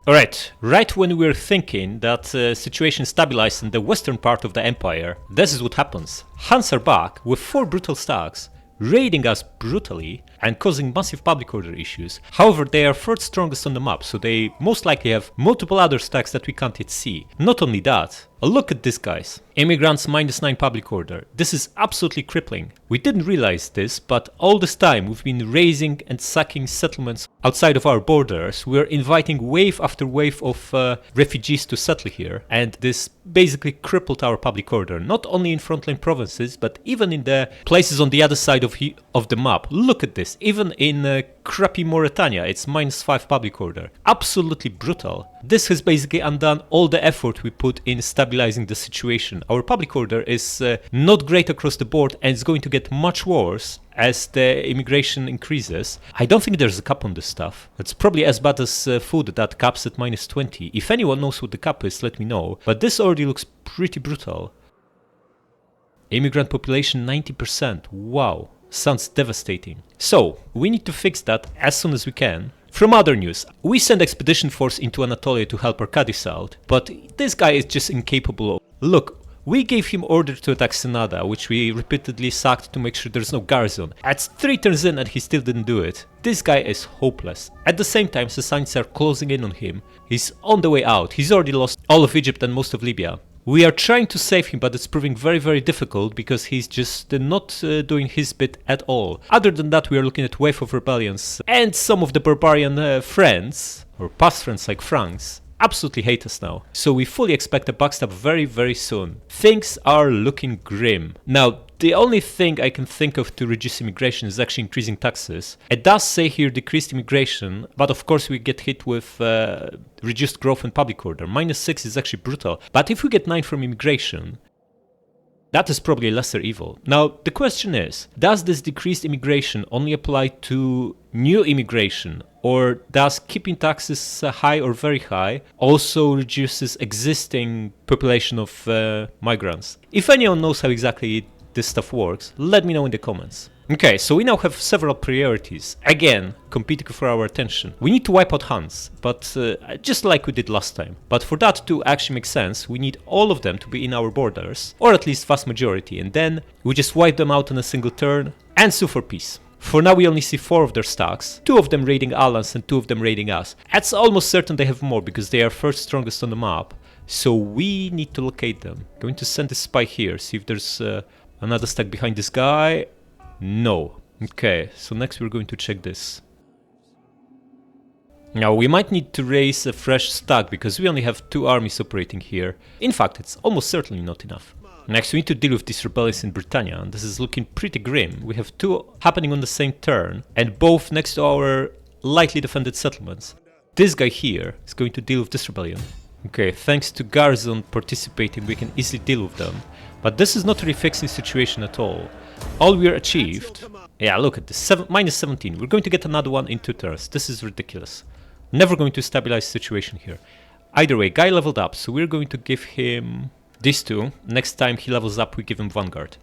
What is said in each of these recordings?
Alright, right when we're thinking that situation stabilized in the western part of the empire, this is what happens. Huns are back with 4 brutal stacks, raiding us brutally and causing massive public order issues. However, they are 3rd strongest on the map, so they most likely have multiple other stacks that we can't yet see. Not only that, look at this, guys. Immigrants -9 public order. This is absolutely crippling. We didn't realize this, but all this time we've been raising and sacking settlements outside of our borders. We're inviting wave after wave of refugees to settle here, and this basically crippled our public order, not only in frontline provinces, but even in the places on the other side of the map. Look at this. Even in crappy Mauritania, it's -5 public order. Absolutely brutal. This has basically undone all the effort we put in stabilizing the situation. Our public order is not great across the board, and it's going to get much worse as the immigration increases. I don't think there's a cap on this stuff. It's probably as bad as food that caps at -20. If anyone knows what the cap is, let me know. But this already looks pretty brutal. Immigrant population 90%. Wow. Sounds devastating. So, we need to fix that as soon as we can. From other news, we send expedition force into Anatolia to help Arcadis out, but this guy is just incapable of... Look, we gave him order to attack Senada, which we repeatedly sacked to make sure there's no garrison. That's 3 turns in and he still didn't do it. This guy is hopeless. At the same time, Sassanids are closing in on him. He's on the way out. He's already lost all of Egypt and most of Libya. We are trying to save him, but it's proving very, very difficult because he's just not doing his bit at all. Other than that, we are looking at wave of rebellions, and some of the barbarian friends, or past friends like Franks, absolutely hate us now. So we fully expect a backstab very, very soon. Things are looking grim. Now, the only thing I can think of to reduce immigration is actually increasing taxes. It does say here decreased immigration, but of course we get hit with reduced growth and public order. -6 is actually brutal. But if we get 9 from immigration, that is probably a lesser evil. Now, the question is, does this decreased immigration only apply to new immigration? Or does keeping taxes high or very high also reduces existing population of migrants? If anyone knows how exactly this stuff works, let me know in the comments. Okay, so we now have several priorities, again, competing for our attention. We need to wipe out Huns, but just like we did last time. But for that to actually make sense, we need all of them to be in our borders, or at least vast majority, and then we just wipe them out in a single turn and sue for peace. For now we only see 4 of their stacks, 2 of them raiding Alans and 2 of them raiding us. It's almost certain they have more because they are 1st strongest on the map, so we need to locate them. Going to send a spy here, see if there's another stack behind this guy. No. Okay, so next we're going to check this. Now we might need to raise a fresh stack because we only have 2 armies operating here. In fact, it's almost certainly not enough. Next we need to deal with these rebellions in Britannia, and this is looking pretty grim. We have 2 happening on the same turn, and both next to our lightly defended settlements. This guy here is going to deal with this rebellion. Okay, thanks to Garrison participating, we can easily deal with them. But this is not really fixing the situation at all. All we achieved... Yeah, look at this, -17. We're going to get another one in 2 turns. This is ridiculous. Never going to stabilize the situation here. Either way, guy leveled up, so we're going to give him these 2. Next time he levels up, we give him Vanguard.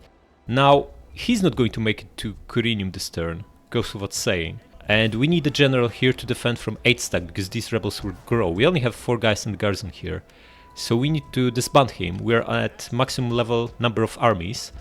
Now, he's not going to make it to Corinium this turn, goes without saying. And we need a general here to defend from 8 stack, because these rebels will grow. We only have 4 guys in the garrison here. So we need to disband him. We're at maximum level number of armies.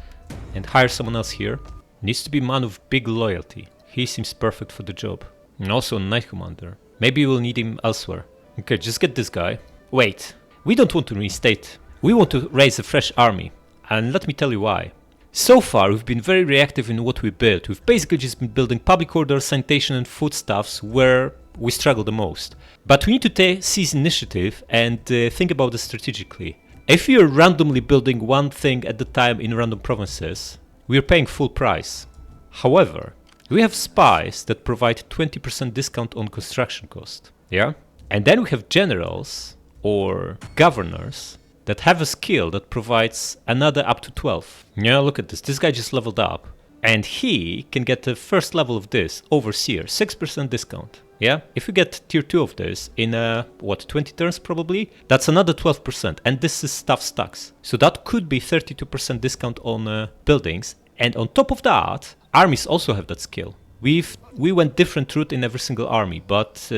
And hire someone else here. Needs to be a man of big loyalty. He seems perfect for the job. And also a knight commander. Maybe we'll need him elsewhere. Okay, just get this guy. Wait, we don't want to reinstate. We want to raise a fresh army. And let me tell you why. So far, we've been very reactive in what we built. We've basically just been building public order, sanitation and foodstuffs where we struggle the most. But we need to seize initiative and think about this strategically. If we are randomly building one thing at a time in random provinces, we are paying full price. However, we have spies that provide 20% discount on construction cost. Yeah? And then we have generals or governors that have a skill that provides another up to 12. Yeah, look at this. This guy just leveled up. And he can get the first level of this, Overseer, 6% discount. Yeah, if we get tier 2 of this in, 20 turns probably, that's another 12%, and this is stuff stacks. So that could be 32% discount on buildings, and on top of that, armies also have that skill. We went different route in every single army, but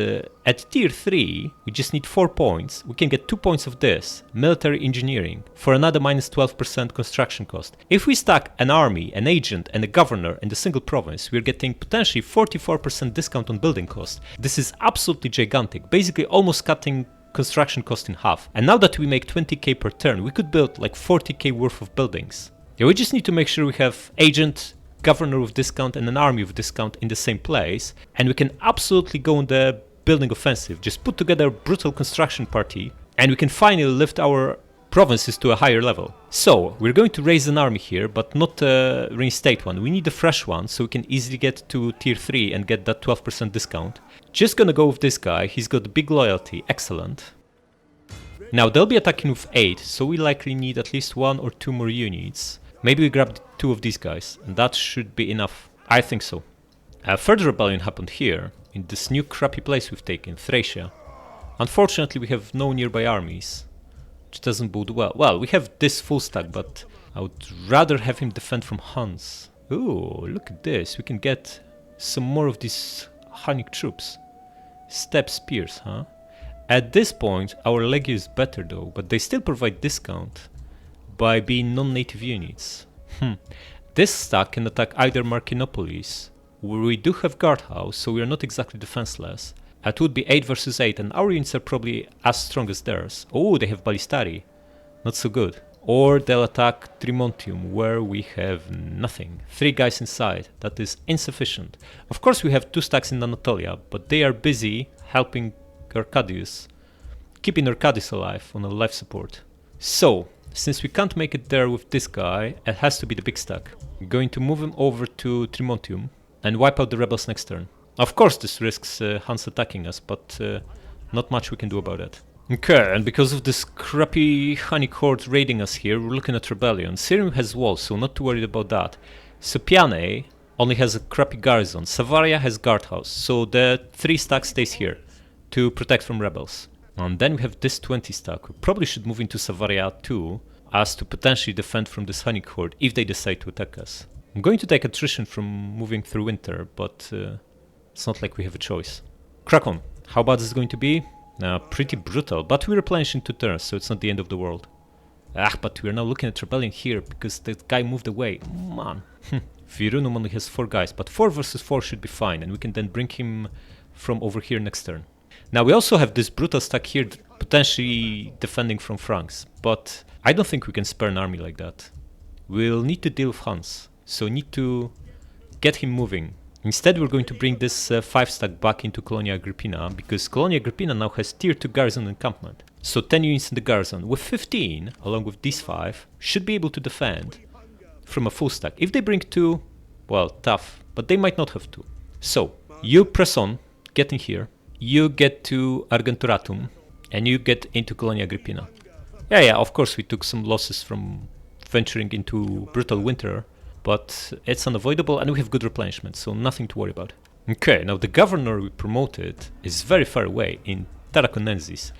at tier 3 we just need 4 points. We can get 2 points of this, military engineering, for another minus 12% construction cost. If we stack an army, an agent and a governor in a single province, we're getting potentially 44% discount on building cost. This is absolutely gigantic, basically almost cutting construction cost in half. And now that we make 20k per turn, we could build like 40k worth of buildings. Yeah, we just need to make sure we have agent, governor with discount and an army with discount in the same place, and we can absolutely go on the building offensive. Just put together a brutal construction party and we can finally lift our provinces to a higher level. So we're going to raise an army here, but not reinstate one. We need a fresh one so we can easily get to tier 3 and get that 12% discount. Just gonna go with this guy. He's got big loyalty, excellent. Now they'll be attacking with 8, so we likely need at least 1 or 2 more units. Maybe we grab 2 of these guys, and that should be enough. I think so. A further rebellion happened here, in this new crappy place we've taken, Thracia. Unfortunately we have no nearby armies, which doesn't bode well. Well, we have this full stack, but I would rather have him defend from Huns. Ooh, look at this, we can get some more of these Hunnic troops. Step spears, huh? At this point our legio is better though, but they still provide discount by being non-native units. This stack can attack either Marcinopolis, where we do have guardhouse, so we are not exactly defenseless. It would be 8 versus 8, and our units are probably as strong as theirs. Oh, they have Ballistari. Not so good. Or they'll attack Trimontium, where we have nothing. 3 guys inside. That is insufficient. Of course we have 2 stacks in Anatolia, but they are busy helping Arcadius, keeping Arcadius alive on a life support. So, since we can't make it there with this guy, it has to be the big stack. I'm going to move him over to Trimontium and wipe out the rebels next turn. Of course this risks Huns attacking us, but not much we can do about it. Okay, and because of this crappy Hunnic horde raiding us here, we're looking at rebellion. Sirmium has walls, so not too worried about that. Sopiane only has a crappy garrison. Savaria has guardhouse, so the 3 stack stays here to protect from rebels. And then we have this 20 stack. We probably should move into Savaria too, as to potentially defend from this Hunnic horde if they decide to attack us. I'm going to take attrition from moving through winter, but it's not like we have a choice. Krakow, how bad is it going to be? Pretty brutal, but we replenish in 2 turns, so it's not the end of the world. But we're now looking at rebellion here because the guy moved away. Man. Virunum only has 4 guys, but 4 versus 4 should be fine, and we can then bring him from over here next turn. Now we also have this brutal stack here potentially defending from Franks, but I don't think we can spare an army like that. We'll need to deal with Huns, so need to get him moving. Instead we're going to bring this 5 stack back into Colonia Agrippina, because Colonia Agrippina now has tier 2 garrison encampment. So 10 units in the garrison, with 15, along with these 5, should be able to defend from a full stack. If they bring 2, well, tough, but they might not have 2. So, you press on, get in here. You get to Argenturatum, and you get into Colonia Agrippina. Yeah, of course we took some losses from venturing into brutal winter, but it's unavoidable and we have good replenishment, so nothing to worry about. Okay, now the governor we promoted is very far away in Tarraconensis.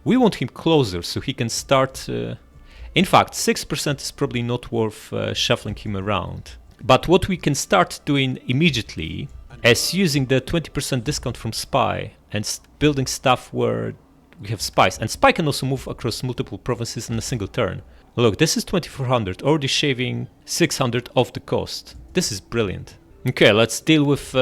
We want him closer so he can start... in fact, 6% is probably not worth shuffling him around. But what we can start doing immediately is using the 20% discount from Spy and building stuff where we have spies. And Spy can also move across multiple provinces in a single turn. Look, this is 2400, already shaving 600 off the cost. This is brilliant. Okay, let's deal with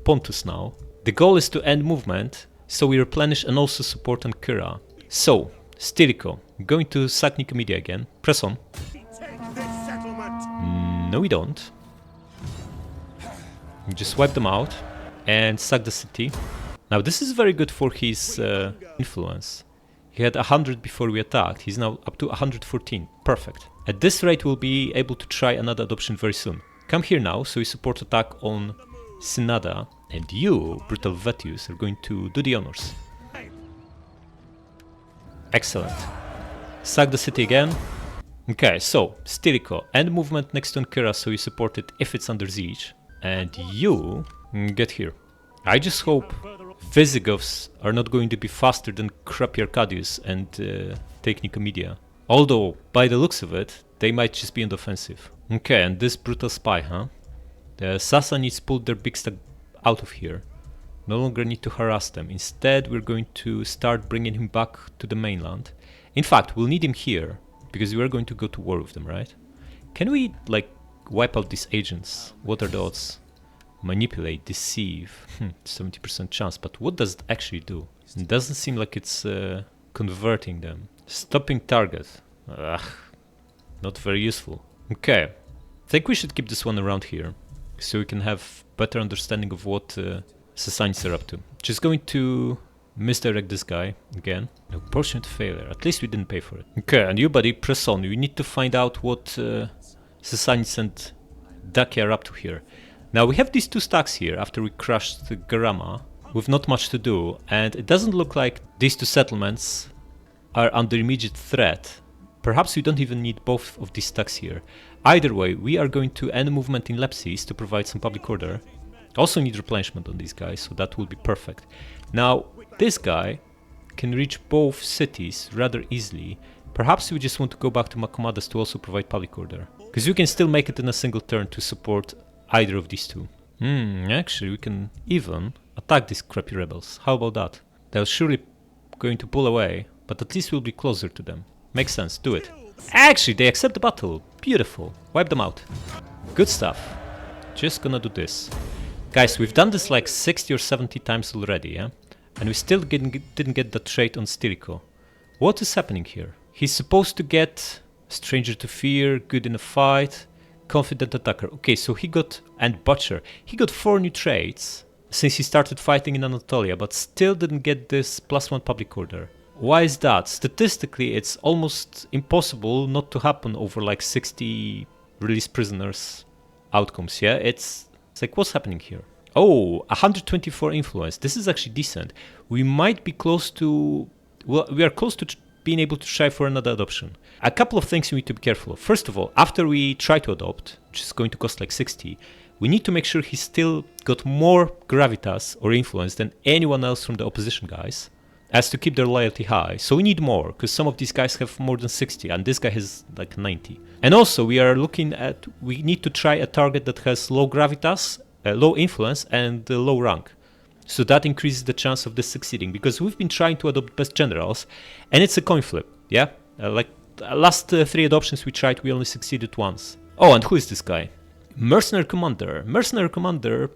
Pontus now. The goal is to end movement, so we replenish and also support Ankara. So, Stilicho, going to sack Nicomedia again. Press on. No, we don't. We just wipe them out and sack the city. Now this is very good for his influence. He had 100 before we attacked, he's now up to 114, perfect. At this rate we'll be able to try another adoption very soon. Come here now, so we support attack on Synada, and you, Brutal Vetius, are going to do the honors. Excellent. Sack the city again. Okay, so, Stilicho, end movement next to Ankara, so you support it if it's under siege. And you get here. I just hope Visigoths are not going to be faster than crappy Arcadius and take Nicomedia. Although, by the looks of it, they might just be on the offensive. Okay, and this brutal spy, huh? The Sassanids pulled their big stack out of here. No longer need to harass them. Instead, we're going to start bringing him back to the mainland. In fact, we'll need him here, because we're going to go to war with them, right? Can we, like, wipe out these agents? What are the odds? Manipulate, deceive. 70% chance, but what does it actually do? It doesn't seem like it's converting them. Stopping target. Ugh, not very useful. Okay, I think we should keep this one around here, so we can have better understanding of what Sassanids are up to. Just going to misdirect this guy again. No portion to failure. At least we didn't pay for it. Okay, and you, buddy, press on. We need to find out what Sassanids and Dacia are up to here. Now we have these two stacks here after we crushed the Garama with not much to do, and it doesn't look like these two settlements are under immediate threat. Perhaps we don't even need both of these stacks here. Either way, we are going to end movement in Lepsis to provide some public order. Also need replenishment on these guys, so that will be perfect. Now, this guy can reach both cities rather easily. Perhaps we just want to go back to Macomadas to also provide public order, because you can still make it in a single turn to support either of these two. Actually, we can even attack these crappy rebels. How about that? They're surely going to pull away, but at least we'll be closer to them. Makes sense, do it. Actually, they accept the battle. Beautiful. Wipe them out. Good stuff. Just gonna do this. Guys, we've done this like 60 or 70 times already, yeah? And we still didn't get the trait on Stilicho. What is happening here? He's supposed to get Stranger to Fear, Good in a Fight, Confident Attacker. Okay, so he got, and Butcher. He got 4 new traits since he started fighting in Anatolia, but still didn't get this +1 public order. Why is that? Statistically, it's almost impossible not to happen over like 60 released prisoners outcomes, yeah? It's like, what's happening here? Oh, 124 influence. This is actually decent. We might be close to... Well, we are close to being able to try for another adoption. A couple of things we need to be careful of. First of all, after we try to adopt, which is going to cost like 60, we need to make sure he's still got more gravitas or influence than anyone else from the opposition guys, as to keep their loyalty high. So we need more, because some of these guys have more than 60, and this guy has like 90. And also, we are looking at... We need to try a target that has low gravitas, low influence, and low rank. So that increases the chance of this succeeding, because we've been trying to adopt best generals, and it's a coin flip, yeah? Like, last 3 adoptions we tried, we only succeeded once. Oh, and who is this guy? Mercenary Commander. Mercenary Commander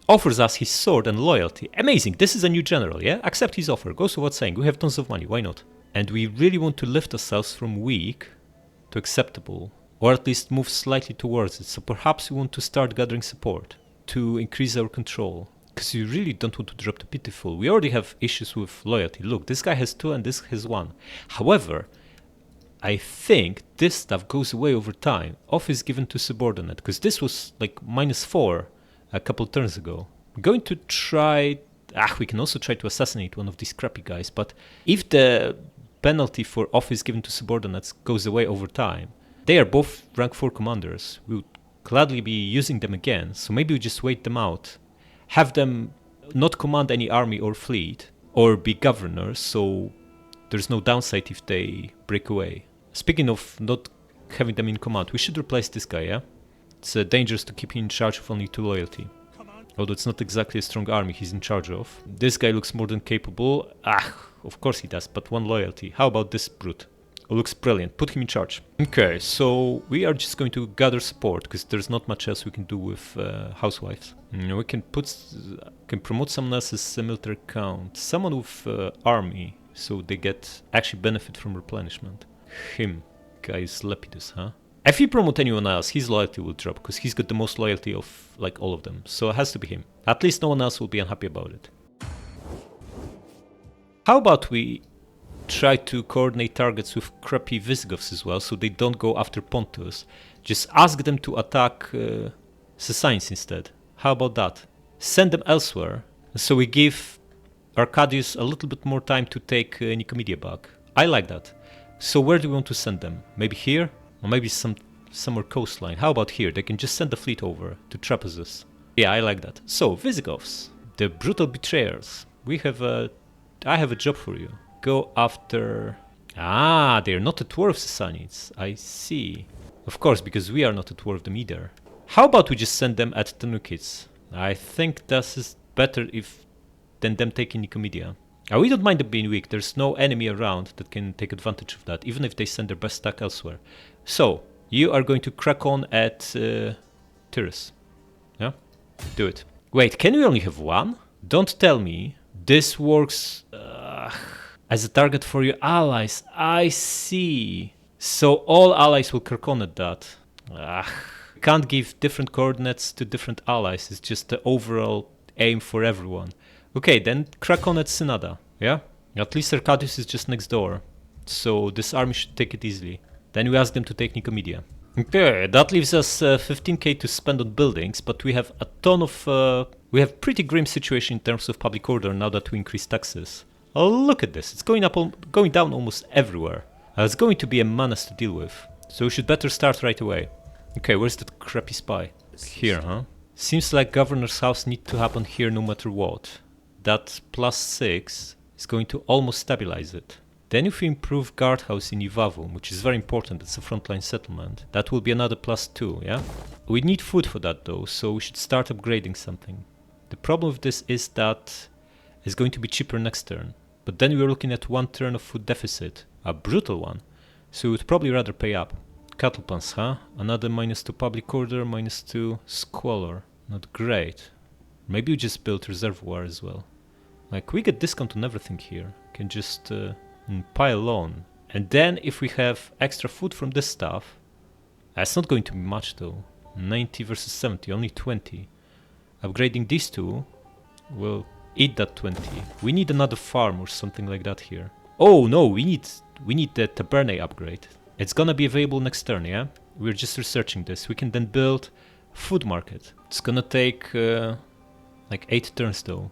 offers us his sword and loyalty. Amazing, this is a new general, yeah? Accept his offer, goes without saying, we have tons of money, why not? And we really want to lift ourselves from weak to acceptable, or at least move slightly towards it, so perhaps we want to start gathering support to increase our control, because we really don't want to drop to pitiful. We already have issues with loyalty. Look, this guy has 2 and this has 1. However, I think this stuff goes away over time. Office given to subordinate, because this was like -4 a couple turns ago. I'm going to try... we can also try to assassinate one of these crappy guys, but if the penalty for office given to subordinates goes away over time, they are both rank 4 commanders. We would gladly be using them again, so maybe we just wait them out. Have them not command any army or fleet, or be governors, so there's no downside if they break away. Speaking of not having them in command, we should replace this guy, yeah? It's dangerous to keep him in charge of only 2 loyalty. Although it's not exactly a strong army he's in charge of. This guy looks more than capable. Of course he does, but 1 loyalty. How about this brute? Oh, looks brilliant. Put him in charge. Okay, so we are just going to gather support, because there's not much else we can do with housewives. We can promote someone else's military count. Someone with army, so they get actually benefit from replenishment. Him. Guy is Lepidus, huh? If you promote anyone else, his loyalty will drop, because he's got the most loyalty of like all of them. So it has to be him. At least no one else will be unhappy about it. How about we try to coordinate targets with crappy Visigoths as well, so they don't go after Pontus. Just ask them to attack Sassanids instead. How about that? Send them elsewhere, so we give Arcadius a little bit more time to take Nicomedia back. I like that. So where do we want to send them? Maybe here? Or maybe somewhere coastline. How about here? They can just send the fleet over to Trapezus. Yeah, I like that. So, Visigoths, the brutal betrayers. I have a job for you. Go after... they're not at war with Sassanids. I see. Of course, because we are not at war with them either. How about we just send them at Tanukids? I think this is better if than them taking Nicomedia. We don't mind them being weak. There's no enemy around that can take advantage of that, even if they send their best stack elsewhere. So, you are going to crack on at Tyrus. Yeah? Do it. Wait, can we only have one? Don't tell me this works as a target for your allies. I see. So all allies will crack on at that. Can't give different coordinates to different allies. It's just the overall aim for everyone. Okay, then crack on at Synada. Yeah? At least Arcadius is just next door. So this army should take it easily. Then we ask them to take Nicomedia. Okay, that leaves us 15k to spend on buildings, but we have a ton of... we have pretty grim situation in terms of public order now that we increase taxes. Oh, look at this. It's going down almost everywhere. It's going to be a menace to deal with. So we should better start right away. Okay, where's that crappy spy? Here, huh? Seems like governor's house need to happen here no matter what. That +6 is going to almost stabilize it. Then if we improve guardhouse in Ivavum, which is very important, it's a frontline settlement, that will be another +2, yeah? We need food for that though, so we should start upgrading something. The problem with this is that it's going to be cheaper next turn. But then we're looking at 1 turn of food deficit, a brutal one. So we would probably rather pay up. Cattle plants, huh? Another -2 public order, -2 squalor. Not great. Maybe we just build reservoir as well. Like, we get discount on everything here. Can just pile on. And then if we have extra food from this stuff, that's not going to be much though. 90 versus 70, only 20. Upgrading these two will eat that 20. We need another farm or something like that here. Oh no, we need the tabernae upgrade. It's gonna be available next turn, yeah? We're just researching this. We can then build food market. It's gonna take like 8 turns though.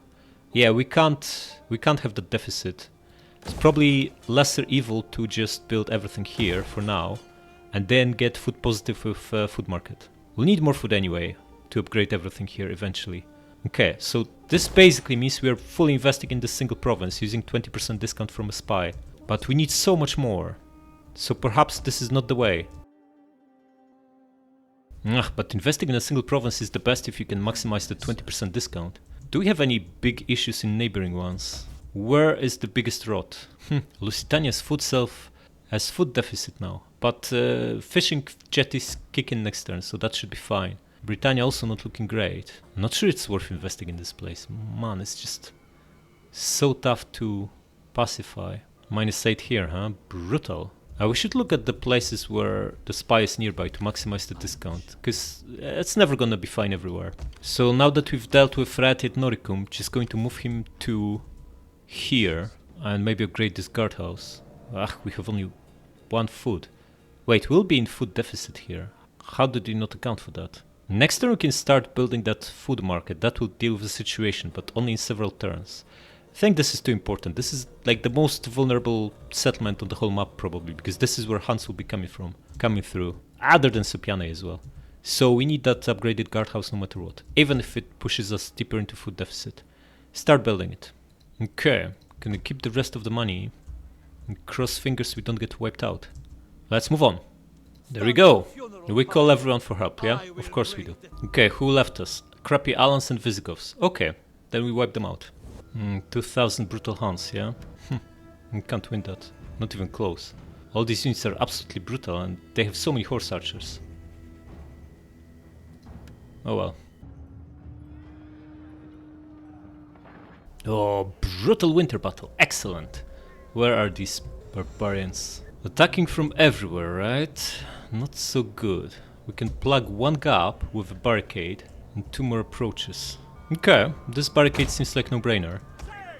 Yeah, we can't have the deficit. It's probably lesser evil to just build everything here for now and then get food positive with food market. We'll need more food anyway to upgrade everything here eventually. Okay, so this basically means we are fully investing in this single province using 20% discount from a spy. But we need so much more. So perhaps this is not the way. But investing in a single province is the best if you can maximize the 20% discount. Do we have any big issues in neighboring ones? Where is the biggest rot? Lusitania's food self has food deficit now. But fishing jet is kicking next turn, so that should be fine. Britannia also not looking great. Not sure it's worth investing in this place. Man, it's just so tough to pacify. -8 here, huh? Brutal. We should look at the places where the spy is nearby to maximize the discount, because it's never gonna be fine everywhere. So now that we've dealt with Rated Noricum, just going to move him to here and maybe upgrade this guardhouse. We have only 1 food. Wait, we'll be in food deficit here. How did you not account for that? Next turn we can start building that food market. That will deal with the situation, but only in several turns. I think this is too important. This is like the most vulnerable settlement on the whole map probably, because this is where Huns will be coming through, other than Sopiane as well. So we need that upgraded guardhouse no matter what, even if it pushes us deeper into food deficit. Start building it. Okay, gonna keep the rest of the money and cross fingers we don't get wiped out. Let's move on. There we go. We call everyone for help, yeah? Of course we do. Okay, who left us? Crappy Alans and Visigoths. Okay, then we wipe them out. 2000 brutal Huns, yeah? We can't win that. Not even close. All these units are absolutely brutal and they have so many horse archers. Oh well. Oh, brutal winter battle. Excellent. Where are these barbarians? Attacking from everywhere, right? Not so good. We can plug 1 gap with a barricade and 2 more approaches. Okay, this barricade seems like no-brainer.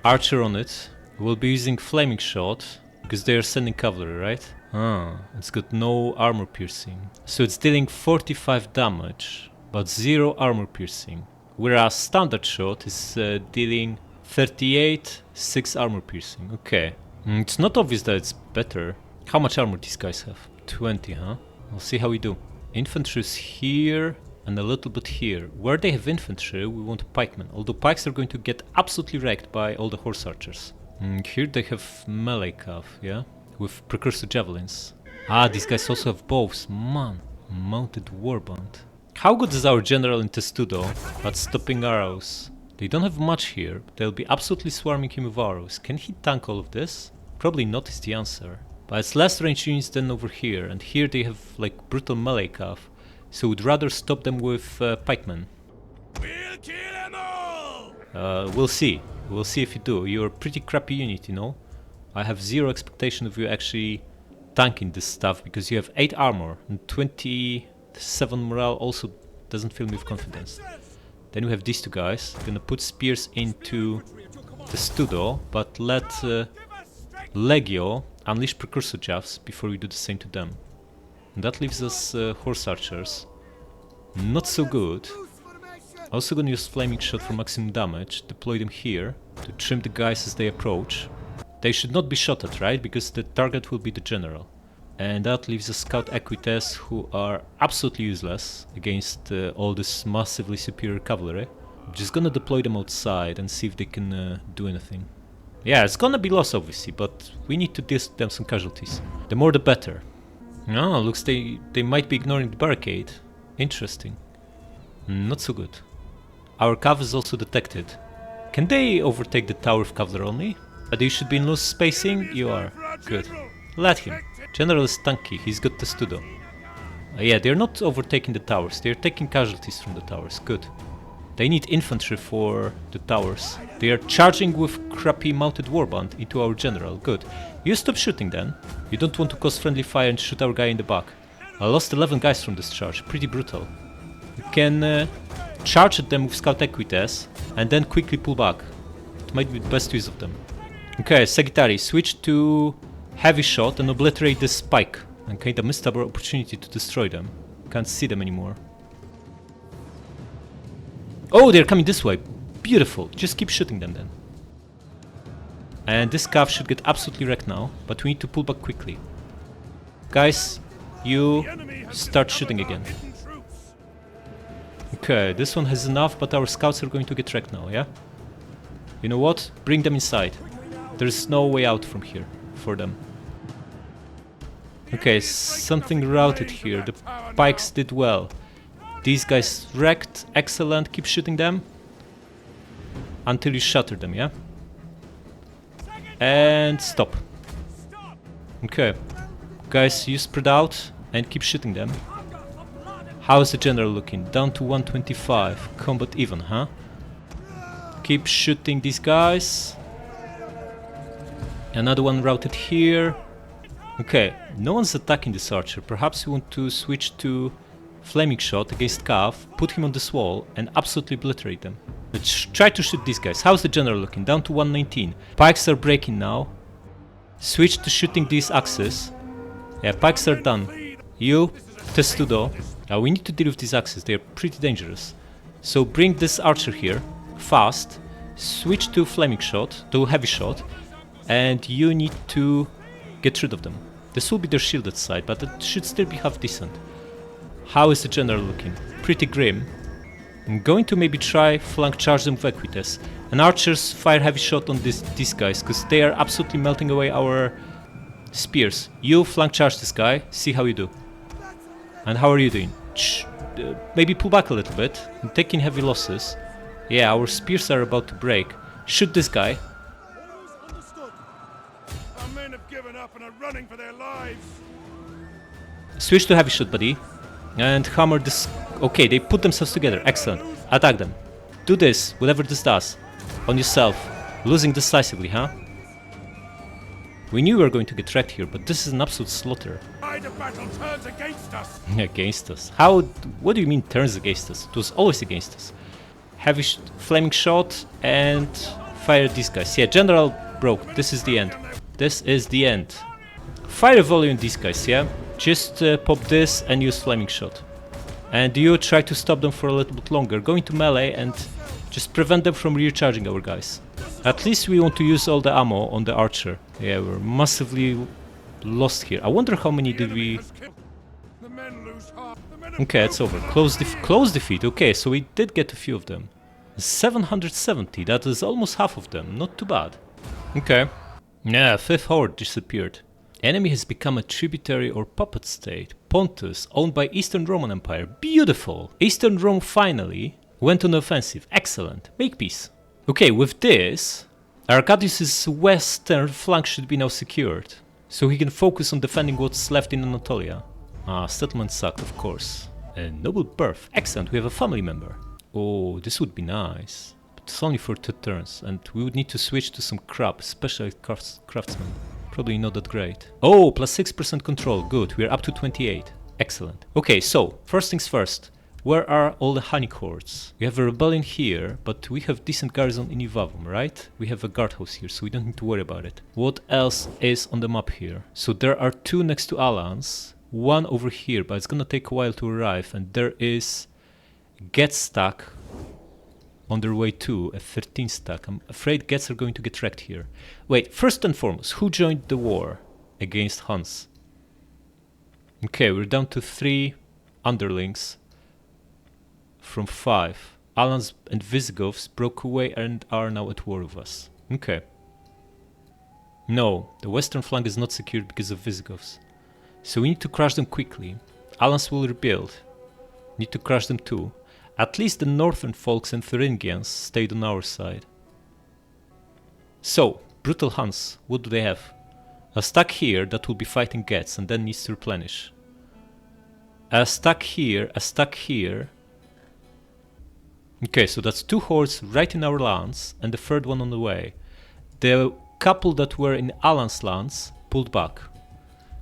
Archer on it. We'll be using flaming shot because they are sending cavalry, right? It's got no armor piercing. So it's dealing 45 damage, but 0 armor piercing. Whereas standard shot is dealing 38, 6 armor piercing. Okay. It's not obvious that it's better. How much armor these guys have? 20, huh? We'll see how we do. Infantry is here and a little bit here. Where they have infantry, we want pikemen. Although pikes are going to get absolutely wrecked by all the horse archers. Here they have melee cav, yeah? With precursor javelins. These guys also have bows. Man, mounted warband. How good is our general in Testudo at stopping arrows? They don't have much here, but they'll be absolutely swarming him with arrows. Can he tank all of this? Probably not is the answer. But it's less range units than over here, and here they have like brutal melee cav, so we'd rather stop them with pikemen. We'll kill them all! We'll see. We'll see if you do. You're a pretty crappy unit, you know? I have zero expectation of you actually tanking this stuff, because you have 8 armor and 27 morale also doesn't fill me with confidence. Then we have these two guys. Gonna put spears into the Studo, but let Legio unleash precursor jabs before we do the same to them. And that leaves us horse archers. Not so good. Also gonna use flaming shot for maximum damage, deploy them here to trim the guys as they approach. They should not be shot at, right? Because the target will be the general. And that leaves us scout equites who are absolutely useless against all this massively superior cavalry. I'm just gonna deploy them outside and see if they can do anything. Yeah, it's gonna be loss obviously, but we need to deal them some casualties. The more the better. No, looks they might be ignoring the barricade. Interesting. Not so good. Our cav is also detected. Can they overtake the tower of cavalry only? You should be in loose spacing? You are. Good. Let him. General is tanky, he's got Testudo. Yeah, they're not overtaking the towers, they're taking casualties from the towers. Good. They need infantry for the towers. They are charging with crappy mounted warband into our general. Good. You stop shooting then. You don't want to cause friendly fire and shoot our guy in the back. I lost 11 guys from this charge, pretty brutal. You can charge at them with scout equites and then quickly pull back. It might be the best use of them. Okay, Sagittari, switch to heavy shot and obliterate this spike. And kinda missed our opportunity to destroy them. Can't see them anymore. Oh, they're coming this way. Beautiful. Just keep shooting them then. And this cav should get absolutely wrecked now, but we need to pull back quickly. Guys, you start shooting again. Okay, this one has enough, but our scouts are going to get wrecked now, yeah? You know what? Bring them inside. There's no way out from here for them. Okay, something routed here. The pikes did well. These guys wrecked. Excellent. Keep shooting them until you shatter them, yeah? And stop. Okay. Guys, you spread out and keep shooting them. How is the general looking? Down to 125. Combat even, huh? Keep shooting these guys. Another one routed here. Okay, no one's attacking this archer. Perhaps we want to switch to flaming shot against Cav, put him on this wall and absolutely obliterate them. Let's try to shoot these guys. How's the general looking? Down to 119. Pikes are breaking now. Switch to shooting these axes. Yeah, pikes are done. You, Testudo. We need to deal with these axes. They are pretty dangerous. So bring this archer here, fast. Switch to flaming shot, to heavy shot. And you need to get rid of them. This will be their shielded side, but it should still be half decent. How is the general looking? Pretty grim. I'm going to maybe try flank charge them with equites. And archers fire heavy shot on these guys, because they are absolutely melting away our spears. You flank charge this guy, see how you do. And how are you doing? Maybe pull back a little bit. I'm taking heavy losses. Yeah, our spears are about to break. Shoot this guy. Our men have given up and are running for their lives. Switch to heavy shot, buddy. And hammer this. Okay, they put themselves together. Excellent. Attack them. Do this, whatever this does. On yourself. Losing decisively, huh? We knew we were going to get wrecked here, but this is an absolute slaughter. The battle turns against us. Against us? How? What do you mean turns against us? It was always against us. Heavy flaming shot and fire these guys. Yeah, general broke. This is the end. This is the end. Fire a volley on these guys, yeah? Just pop this and use flaming shot. And you try to stop them for a little bit longer. Go into melee and just prevent them from recharging our guys. At least we want to use all the ammo on the archer. Yeah, we're massively lost here. I wonder how many did we... Okay, it's over. Close defeat. Okay, so we did get a few of them. 770, that is almost half of them. Not too bad. Okay. Yeah, 5th horde disappeared. Enemy has become a tributary or puppet state. Pontus, owned by Eastern Roman Empire. Beautiful! Eastern Rome finally went on the offensive. Excellent. Make peace. Okay, with this, Arcadius' western flank should be now secured, so he can focus on defending what's left in Anatolia. Ah, settlement sucked, of course. A noble birth. Excellent, we have a family member. Oh, this would be nice. But it's only for 2 turns, and we would need to switch to some crap, specialized craftsmen. Probably not that great. Oh, plus 6% control. Good, we are up to 28. Excellent. Okay, so, first things first. Where are all the honey courts? We have a rebellion here, but we have decent garrison in Ivavum, right? We have a guardhouse here, so we don't need to worry about it. What else is on the map here? So there are 2 next to Alans, 1 over here, but it's gonna take a while to arrive, and there is Get stack on their way too, a 13 stack. I'm afraid Gets are going to get wrecked here. Wait, first and foremost, who joined the war against Huns? Okay, we're down to 3 underlings from 5. Alans and Visigoths broke away and are now at war with us. Okay. No, the western flank is not secured because of Visigoths. So we need to crush them quickly. Alans will rebuild. Need to crush them too. At least the northern folks and Thuringians stayed on our side. So, brutal Huns, what do they have? A stack here that will be fighting Gets and then needs to replenish. A stack here, a stack here. Okay, so that's 2 hordes right in our lands and the 3rd one on the way. The couple that were in Alan's lands pulled back.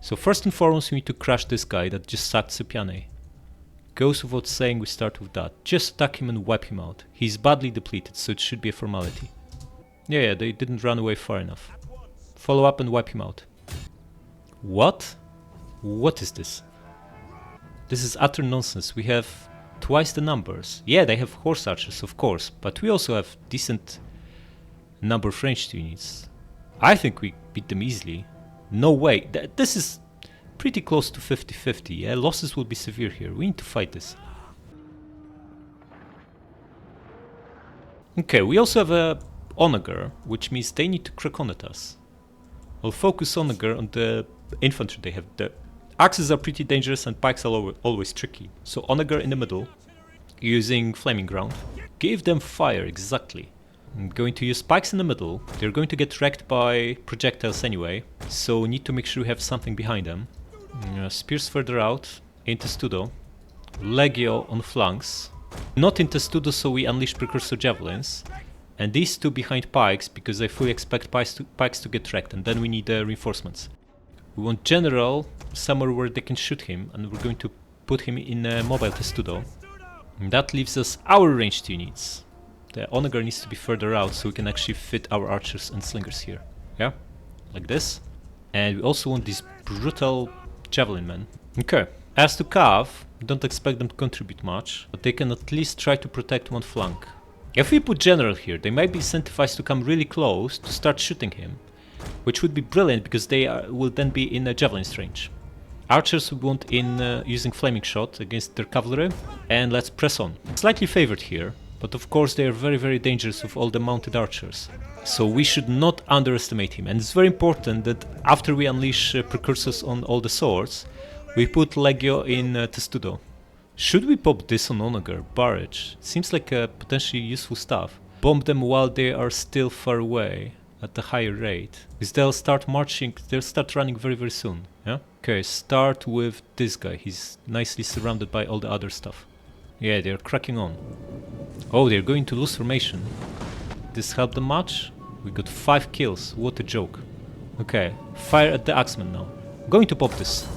So first and foremost we need to crush this guy that just sacked Sopiane. Goes without saying we start with that. Just attack him and wipe him out. He's badly depleted, so it should be a formality. Yeah, they didn't run away far enough. Follow up and wipe him out. What? What is this? This is utter nonsense. We have twice the numbers. Yeah, they have horse archers, of course, but we also have decent number of ranged units. I think we beat them easily. No way. This is pretty close to 50-50. Yeah, losses will be severe here. We need to fight this. Okay, we also have a onager, which means they need to crack on at us. I'll focus onager on the infantry they have. The axes are pretty dangerous and pikes are always tricky. So onager in the middle, using flaming ground. Give them fire, exactly. I'm going to use spikes in the middle. They're going to get wrecked by projectiles anyway, so need to make sure we have something behind them. Spears further out, in Testudo. Legio on flanks. Not in Testudo, so we unleash precursor javelins. And these 2 behind pikes, because I fully expect pikes to get wrecked, and then we need reinforcements. We want general somewhere where they can shoot him, and we're going to put him in a mobile Testudo. And that leaves us our ranged units. The onager needs to be further out so we can actually fit our archers and slingers here. Yeah, like this. And we also want these brutal javelin men. Okay, as to Cav, don't expect them to contribute much, but they can at least try to protect one flank. If we put general here, they might be incentivized to come really close to start shooting him, which would be brilliant because they will then be in a javelin's range. Archers we want in using flaming shot against their cavalry, and let's press on. Slightly favored here, but of course they are very dangerous with all the mounted archers. So we should not underestimate him, and it's very important that after we unleash precursors on all the swords, we put Legio in Testudo. Should we pop this on onager? Barrage. Seems like a potentially useful stuff. Bomb them while they are still far away at a higher rate. Because they'll start marching, they'll start running very soon. Yeah? Okay, start with this guy. He's nicely surrounded by all the other stuff. Yeah, they're cracking on. Oh, they're going to lose formation. This helped them much? We got 5 kills. What a joke. Okay, fire at the axemen now. I'm going to pop this.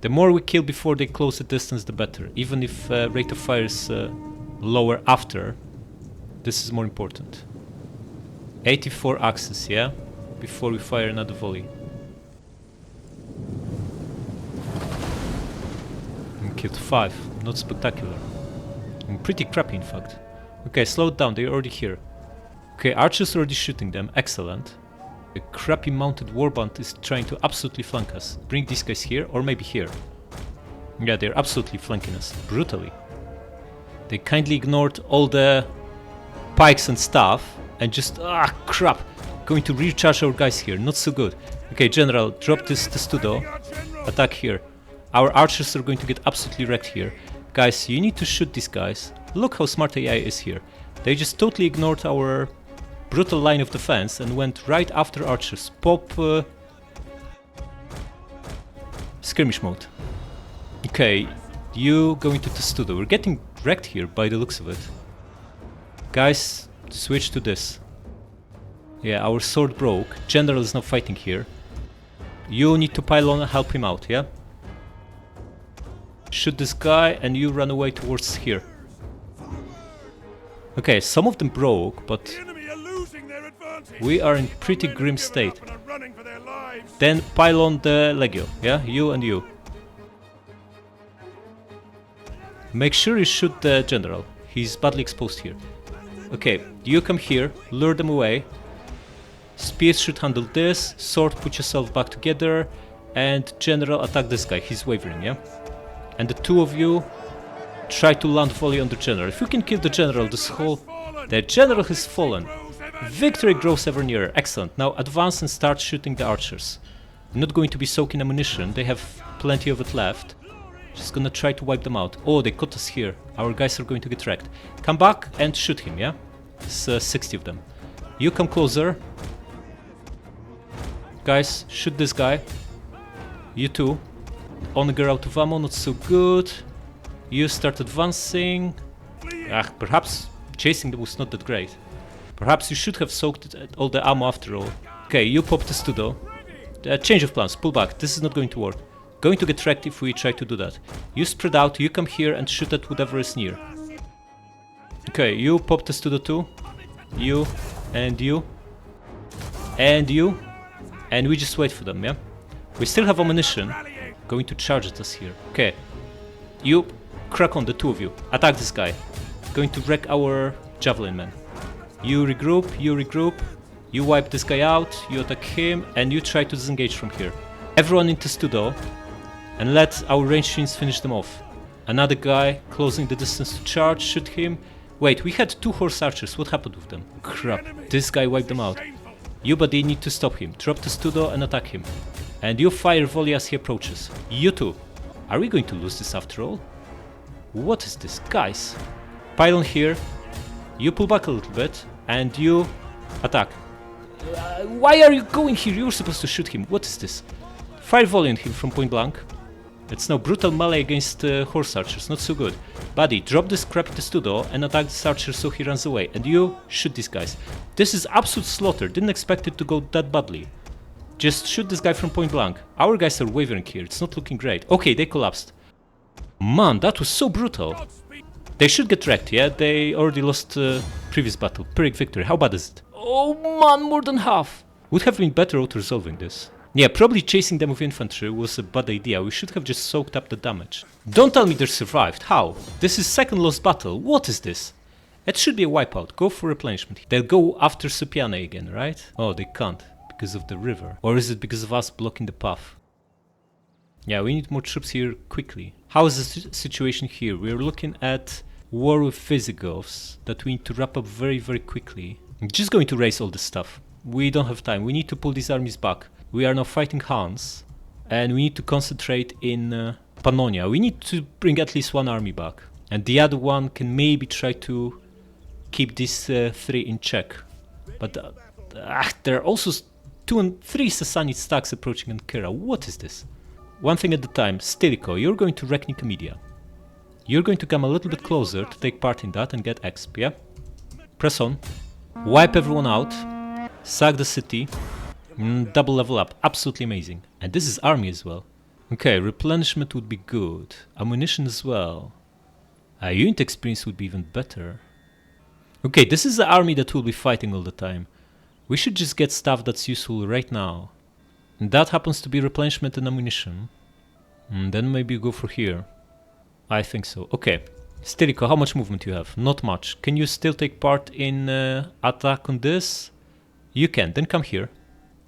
The more we kill before they close the distance, the better. Even if rate of fire is lower after, this is more important. 84 axes, yeah? Before we fire another volley. And killed 5. Not spectacular. And pretty crappy, in fact. Okay, slow it down. They're already here. Okay, archers already shooting them. Excellent. The crappy mounted warband is trying to absolutely flank us. Bring these guys here, or maybe here. Yeah, they're absolutely flanking us. Brutally. They kindly ignored all the pikes and stuff, and just... ah, crap! Going to recharge our guys here. Not so good. Okay, general, drop this Testudo. Attack here. Our archers are going to get absolutely wrecked here. Guys, you need to shoot these guys. Look how smart AI is here. They just totally ignored our brutal line of defense and went right after archers. Pop skirmish mode. Okay, you go into Testudo. We're getting wrecked here by the looks of it. Guys, switch to this. Yeah, our sword broke. General is now fighting here. You need to pile on and help him out, yeah? Shoot this guy and you run away towards here. Okay, some of them broke, but we are in pretty grim state. Then pile on the Legio, yeah? You and you. Make sure you shoot the general. He's badly exposed here. Okay, you come here, lure them away. Spears should handle this. Sword, put yourself back together. And general, attack this guy. He's wavering, yeah? And the two of you try to land volley on the general. If you can kill the general, this whole... The general has fallen. Victory grows ever nearer. Excellent. Now advance and start shooting the archers. I'm not going to be soaking ammunition. They have plenty of it left. Just gonna try to wipe them out. Oh, they caught us here. Our guys are going to get wrecked. Come back and shoot him, yeah? It's 60 of them. You come closer. Guys, shoot this guy. You too. Onager out of ammo, not so good. You start advancing. Perhaps chasing them was not that great. Perhaps you should have soaked all the ammo after all. Okay, you pop the Studo. Change of plans, pull back. This is not going to work. Going to get wrecked if we try to do that. You spread out, you come here and shoot at whatever is near. Okay, you pop the Studo too. You and you. And you. And we just wait for them, yeah? We still have ammunition. Going to charge at us here. Okay. You crack on, the two of you. Attack this guy. Going to wreck our javelin men. You regroup, you regroup. You wipe this guy out, you attack him, and you try to disengage from here. Everyone into Studo. And let our ranged units finish them off. Another guy closing the distance to charge, shoot him. Wait, we had two horse archers, what happened with them? Crap, this guy wiped them out. You buddy need to stop him, drop the Studo and attack him. And you fire volley as he approaches. You too. Are we going to lose this after all? What is this? Guys. Pile on here. You pull back a little bit. And you attack. Why are you going here? You were supposed to shoot him. What is this? Fire volley on him from point blank. It's now brutal melee against horse archers. Not so good. Buddy, drop this crappy Testudo and attack this archer so he runs away. And you shoot these guys. This is absolute slaughter. Didn't expect it to go that badly. Just shoot this guy from point blank. Our guys are wavering here. It's not looking great. Okay, they collapsed. Man, that was so brutal. They should get wrecked, yeah? They already lost previous battle. Pyrrhic victory. How bad is it? Oh man, more than half. Would have been better auto-resolving this. Yeah, probably chasing them with infantry was a bad idea. We should have just soaked up the damage. Don't tell me they survived. How? This is second lost battle. What is this? It should be a wipeout. Go for replenishment. They'll go after Sopiane again, right? Oh, they can't. Because of the river. Or is it because of us blocking the path? Yeah, we need more troops here quickly. How is the situation here? We're looking at war with Visigoths that we need to wrap up very, very quickly. I'm just going to raise all this stuff. We don't have time. We need to pull these armies back. We are now fighting Huns. And we need to concentrate in Pannonia. We need to bring at least one army back. And the other one can maybe try to keep these three in check. But there are also 2 and 3 Sassanid stacks approaching Ankara. What is this? One thing at a time. Stilicho, you're going to wreck Nicomedia. You're going to come a little bit closer to take part in that and get exp, yeah? Press on. Wipe everyone out. Sack the city. Double level up. Absolutely amazing. And this is army as well. Okay, replenishment would be good. Ammunition as well. Unit experience would be even better. Okay, this is the army that will be fighting all the time. We should just get stuff that's useful right now. And that happens to be replenishment and ammunition. Then maybe go for here. I think so. Okay. Stilicho, how much movement you have? Not much. Can you still take part in attack on this? You can. Then come here.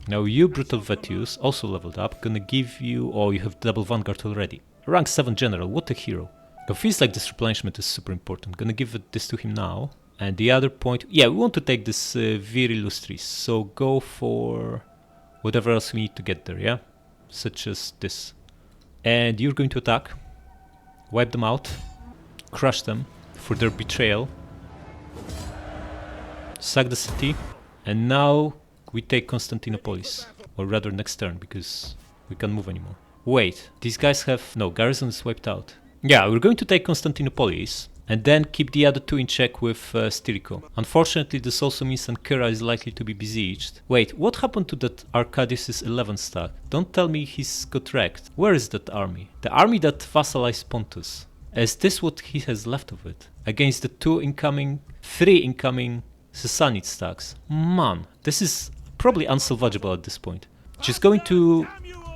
Now you, Brutal Vetius, also leveled up. Gonna give you... Oh, you have double Vanguard already. Rank 7 General. What a hero. It feels like this replenishment is super important. Gonna give this to him now. And the other point... Yeah, we want to take this Vir Illustris. So go for... whatever else we need to get there, yeah? Such as this. And you're going to attack. Wipe them out. Crush them for their betrayal. Sack the city. And now we take Constantinopolis. Or rather next turn, because we can't move anymore. Wait, these guys have... No, garrison is wiped out. Yeah, we're going to take Constantinopolis. And then keep the other two in check with Stilicho. Unfortunately, this also means Ankara is likely to be besieged. Wait, what happened to that Arcadius' 11 stack? Don't tell me he's got wrecked. Where is that army? The army that vassalized Pontus. Is this what he has left of it? Against the three incoming Sassanid stacks. Man, this is probably unsalvageable at this point. Just going to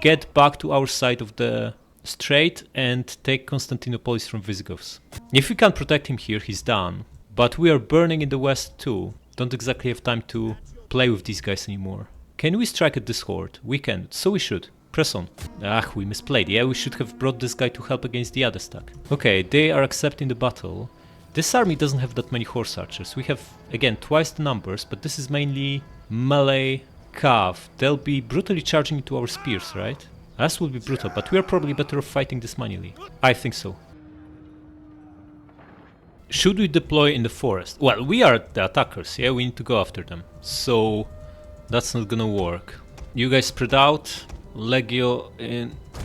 get back to our side of the strait and take Constantinopolis from Visigoths. If we can't protect him here, he's done. But we are burning in the west too. Don't exactly have time to play with these guys anymore. Can we strike at this horde? We can, so we should. Press on. Ah, we misplayed. Yeah, we should have brought this guy to help against the other stack. Okay, they are accepting the battle. This army doesn't have that many horse archers. We have, again, twice the numbers, but this is mainly melee cav. They'll be brutally charging into our spears, right? That will be brutal, but we are probably better off fighting this manually. I think so. Should we deploy in the forest? Well, we are the attackers, yeah? We need to go after them. So, that's not gonna work. You guys spread out. Legio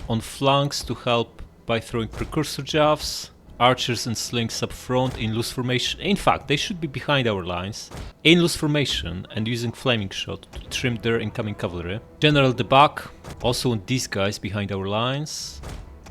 on flanks to help by throwing precursor javes. Archers and slings up front in loose formation. In fact, they should be behind our lines. In loose formation and using flaming shot to trim their incoming cavalry. General the back, also on these guys behind our lines.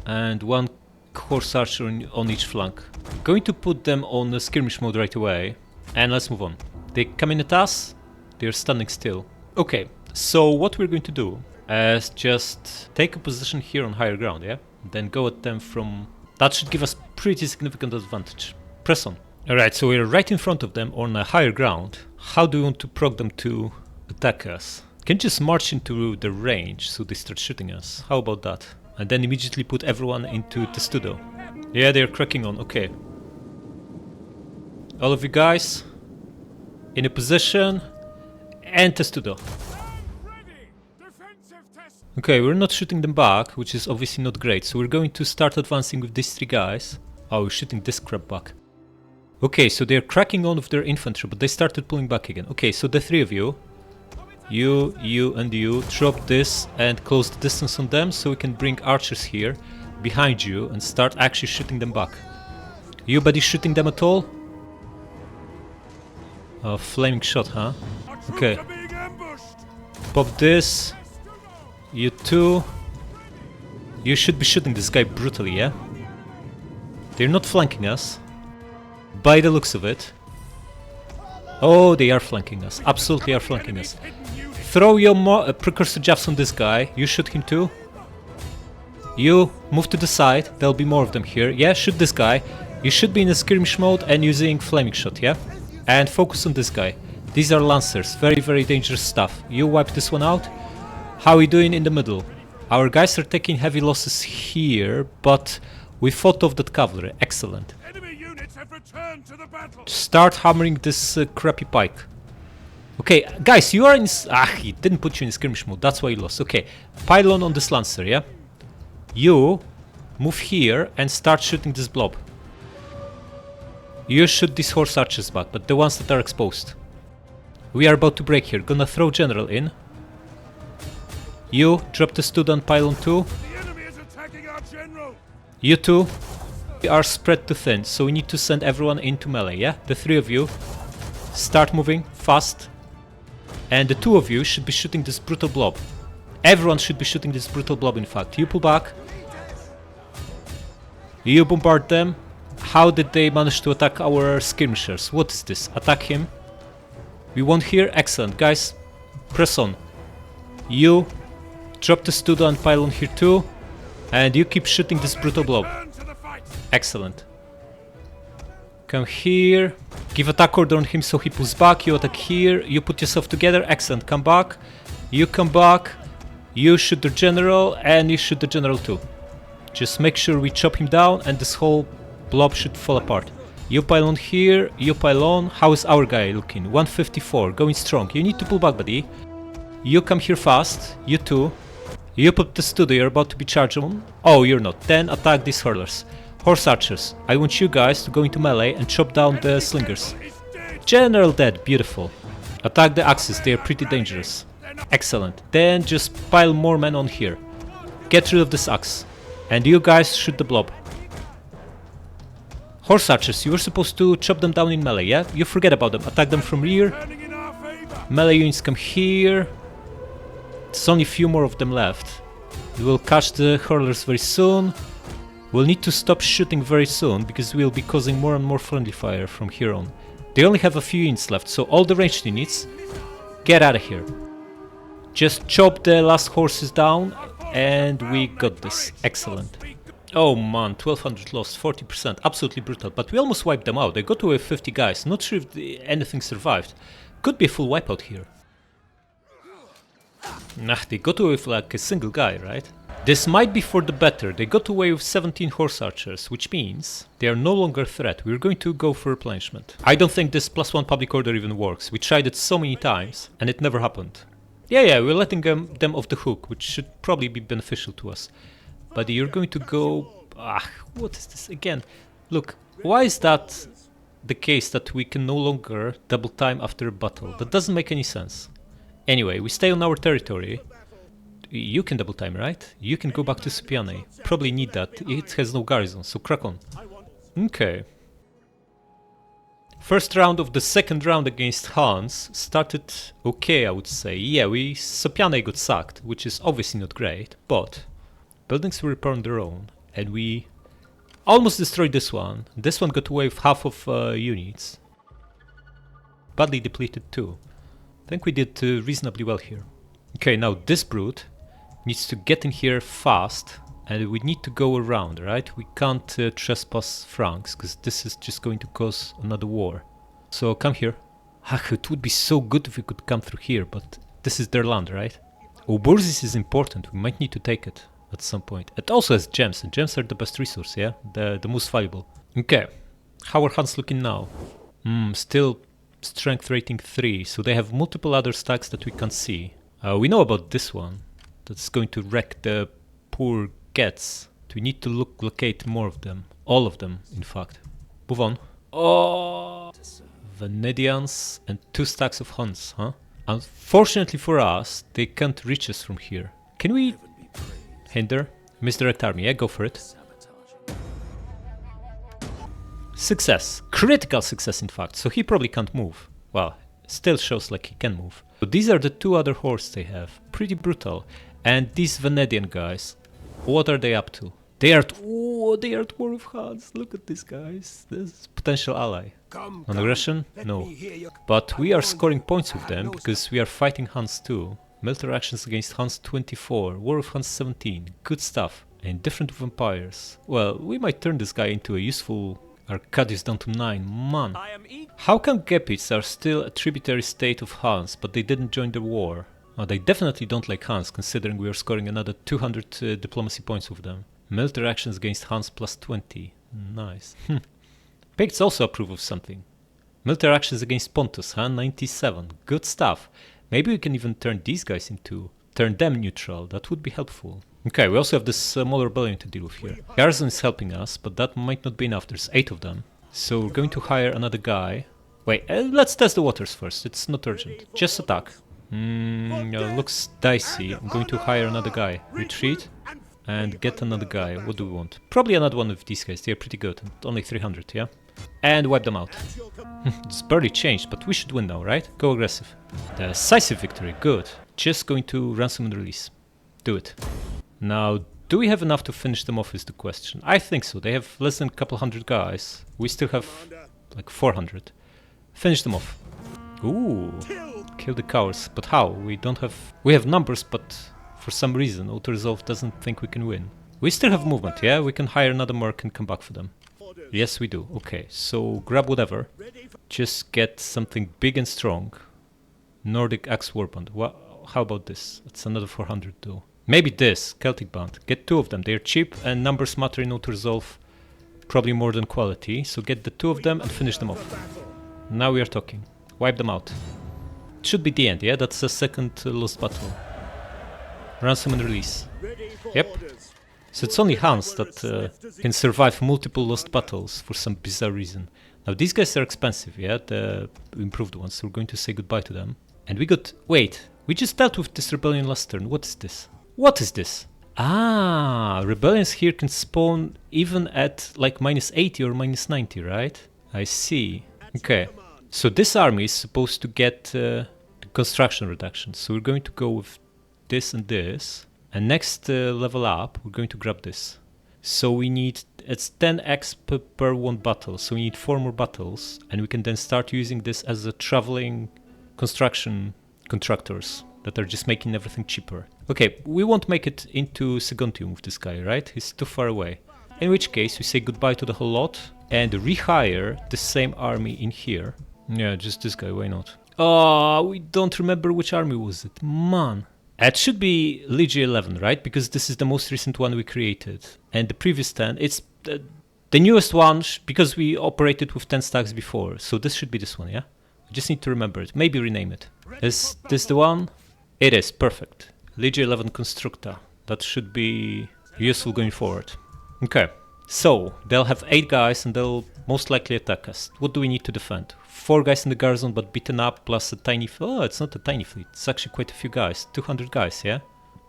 And one horse archer on each flank. Going to put them on skirmish mode right away. And let's move on. They come in at us. They're standing still. Okay, so what we're going to do is just take a position here on higher ground, yeah? Then go at them from... That should give us pretty significant advantage. Press on. Alright, so we're right in front of them on a higher ground. How do we want to proc them to attack us? Can you just march into the range so they start shooting us? How about that? And then immediately put everyone into Testudo. Yeah, they're cracking on, okay. All of you guys, in a position, and Testudo. Okay, we're not shooting them back, which is obviously not great, so we're going to start advancing with these three guys. Oh, we're shooting this crap back. Okay, so they're cracking on with their infantry, but they started pulling back again. Okay, so the three of you, you, and you, drop this and close the distance on them, so we can bring archers here, behind you, and start actually shooting them back. You buddy shooting them at all? Flaming shot, huh? Okay. Pop this. You two. You should be shooting this guy brutally, yeah? They're not flanking us. By the looks of it. Oh, they are flanking us. Absolutely are flanking us. Throw your precursor jabs on this guy. You shoot him too. You move to the side. There'll be more of them here. Yeah, shoot this guy. You should be in a skirmish mode and using flaming shot, yeah? And focus on this guy. These are lancers. Very, very dangerous stuff. You wipe this one out. How are we doing in the middle? Our guys are taking heavy losses here, but we fought off that cavalry. Excellent. Enemy units have returned to the battle. Start hammering this crappy pike. Okay, guys, you are in... he didn't put you in skirmish mode. That's why you lost. Okay, pylon on this lancer, yeah? You move here and start shooting this blob. You shoot these horse archers back, but the ones that are exposed. We are about to break here. Gonna throw general in. You drop the student pylon too. The enemy is attacking our general. You two are spread too thin, so we need to send everyone into melee, yeah? The three of you start moving fast. And the two of you should be shooting this brutal blob. Everyone should be shooting this brutal blob, in fact. You pull back. You bombard them. How did they manage to attack our skirmishers? What is this? Attack him. We won here? Excellent. Guys, press on. You drop the student pylon here too. And you keep shooting this brutal blob. Excellent. Come here. Give attack order on him so he pulls back. You attack here. You put yourself together. Excellent. Come back. You come back. You shoot the general. And you shoot the general too. Just make sure we chop him down and this whole blob should fall apart. You pylon here. You pylon. How is our guy looking? 154. Going strong. You need to pull back, buddy. You come here fast. You too. You put the studio, you're about to be charged on. Oh, you're not. Then attack these hurlers. Horse archers, I want you guys to go into melee and chop down the slingers. General dead, beautiful. Attack the axes, they are pretty dangerous. Excellent. Then just pile more men on here. Get rid of this axe. And you guys shoot the blob. Horse archers, you were supposed to chop them down in melee, yeah? You forget about them. Attack them from rear. Melee units come here. There's only a few more of them left. We will catch the hurlers very soon. We'll need to stop shooting very soon because we'll be causing more and more friendly fire from here on. They only have a few units left, so all the ranged units, get out of here. Just chop the last horses down and we got this. Excellent. Oh man, 1200 lost, 40%, absolutely brutal, but we almost wiped them out. They got away with 50 guys, not sure if anything survived. Could be a full wipeout here. Nah, they got away with like a single guy, right? This might be for the better. They got away with 17 horse archers, which means they are no longer a threat. We're going to go for replenishment. I don't think this +1 public order even works. We tried it so many times and it never happened. Yeah, we're letting them off the hook, which should probably be beneficial to us. But you're going to go... what is this again? Look, why is that the case that we can no longer double time after a battle? That doesn't make any sense. Anyway, we stay on our territory. You can double time, right? You can go back to Sopiane. Probably need that. It has no garrison, so crack on. Okay. First round of the second round against Huns started okay, I would say. Yeah, Sopiane got sacked, which is obviously not great, but buildings were repaired on their own, and we almost destroyed this one. This one got away with half of units. Badly depleted too. I think we did reasonably well here. Okay, now this brute needs to get in here fast, and we need to go around, right? We can't trespass Franks, because this is just going to cause another war. So come here. It would be so good if we could come through here, but this is their land, right? Oburzis is important, we might need to take it at some point. It also has gems, and gems are the best resource, yeah? The most valuable. Okay, how are Huns looking now? Still strength rating 3, so they have multiple other stacks that we can't see. We know about this one. That's going to wreck the poor Gets. We need to locate more of them. All of them, in fact. Move on. Oh, Venedians and 2 stacks of Huns, huh? Unfortunately for us, they can't reach us from here. Can we hinder? Misdirect army, yeah, go for it. Success. Critical success, in fact. So he probably can't move. Well, still shows like he can move. So these are the 2 other hordes they have. Pretty brutal. And these Venedian guys, what are they up to? They are at war with Huns. Look at these guys. This is potential ally. On aggression? No. But we are scoring points with them because we are fighting Huns too. Military actions against Huns 24, war with Huns 17. Good stuff. And different with empires. Well, we might turn this guy into a useful... Arcadius down to 9, man. How come Gepids are still a tributary state of Huns, but they didn't join the war? They definitely don't like Huns, considering we are scoring another 200 diplomacy points with them. Military actions against Huns plus 20. Nice. Picts also approve of something. Military actions against Pontus, huh? 97. Good stuff. Maybe we can even turn these guys into... turn them neutral. That would be helpful. Okay, we also have this small rebellion to deal with here. Garrison is helping us, but that might not be enough. There's 8 of them. So we're going to hire another guy. Wait, let's test the waters first. It's not urgent. Just attack. Looks dicey. I'm going to hire another guy. Retreat. And get another guy. What do we want? Probably another one of these guys. They're pretty good. And only 300, yeah? And wipe them out. It's barely changed, but we should win now, right? Go aggressive. Decisive victory. Good. Just going to ransom and release. Do it. Now, do we have enough to finish them off is the question. I think so. They have less than a couple hundred guys. We still have like 400. Finish them off. Ooh. Kill the cowards. But how? We have numbers, but for some reason Auto-Resolve doesn't think we can win. We still have movement, yeah? We can hire another merc and come back for them. Yes, we do. Okay, so grab whatever. Just get something big and strong. Nordic Axe Warband. How about this? It's another 400 though. Maybe this, Celtic Band. Get 2 of them. They're cheap and numbers matter in Auto-Resolve. Probably more than quality. So get the 2 of them and finish them off. Now we are talking. Wipe them out. It should be the end, yeah? That's the second lost battle. Ransom and release. Ready for Yep. orders. So it's only Huns that can survive multiple lost battles for some bizarre reason. Now these guys are expensive, yeah, the improved ones, so we're going to say goodbye to them. And we got... wait, we just dealt with this rebellion last turn. What is this? What is this? Ah, rebellions here can spawn even at like minus 80 or minus 90, right? I see. Okay, so this army is supposed to get the construction reduction. So we're going to go with this and this. And next level up, we're going to grab this. So we need, it's 10x per one battle. So we need 4 more battles. And we can then start using this as a traveling construction contractors that are just making everything cheaper. Okay, we won't make it into Segontium with this guy, right? He's too far away. In which case, we say goodbye to the whole lot and rehire the same army in here. Yeah, just this guy, why not? Oh, we don't remember which army was it. Man. It should be Legia 11, right? Because this is the most recent one we created. And the previous 10, it's the newest one because we operated with 10 stacks before. So this should be this one, yeah? I just need to remember it. Maybe rename it. Is this the one? It is, perfect. Legia 11 Constructa. That should be useful going forward. Okay, so they'll have 8 guys and they'll most likely attack us. What do we need to defend? 4 guys in the garrison but beaten up plus a tiny fleet. Oh, it's not a tiny fleet. It's actually quite a few guys. 200 guys, yeah?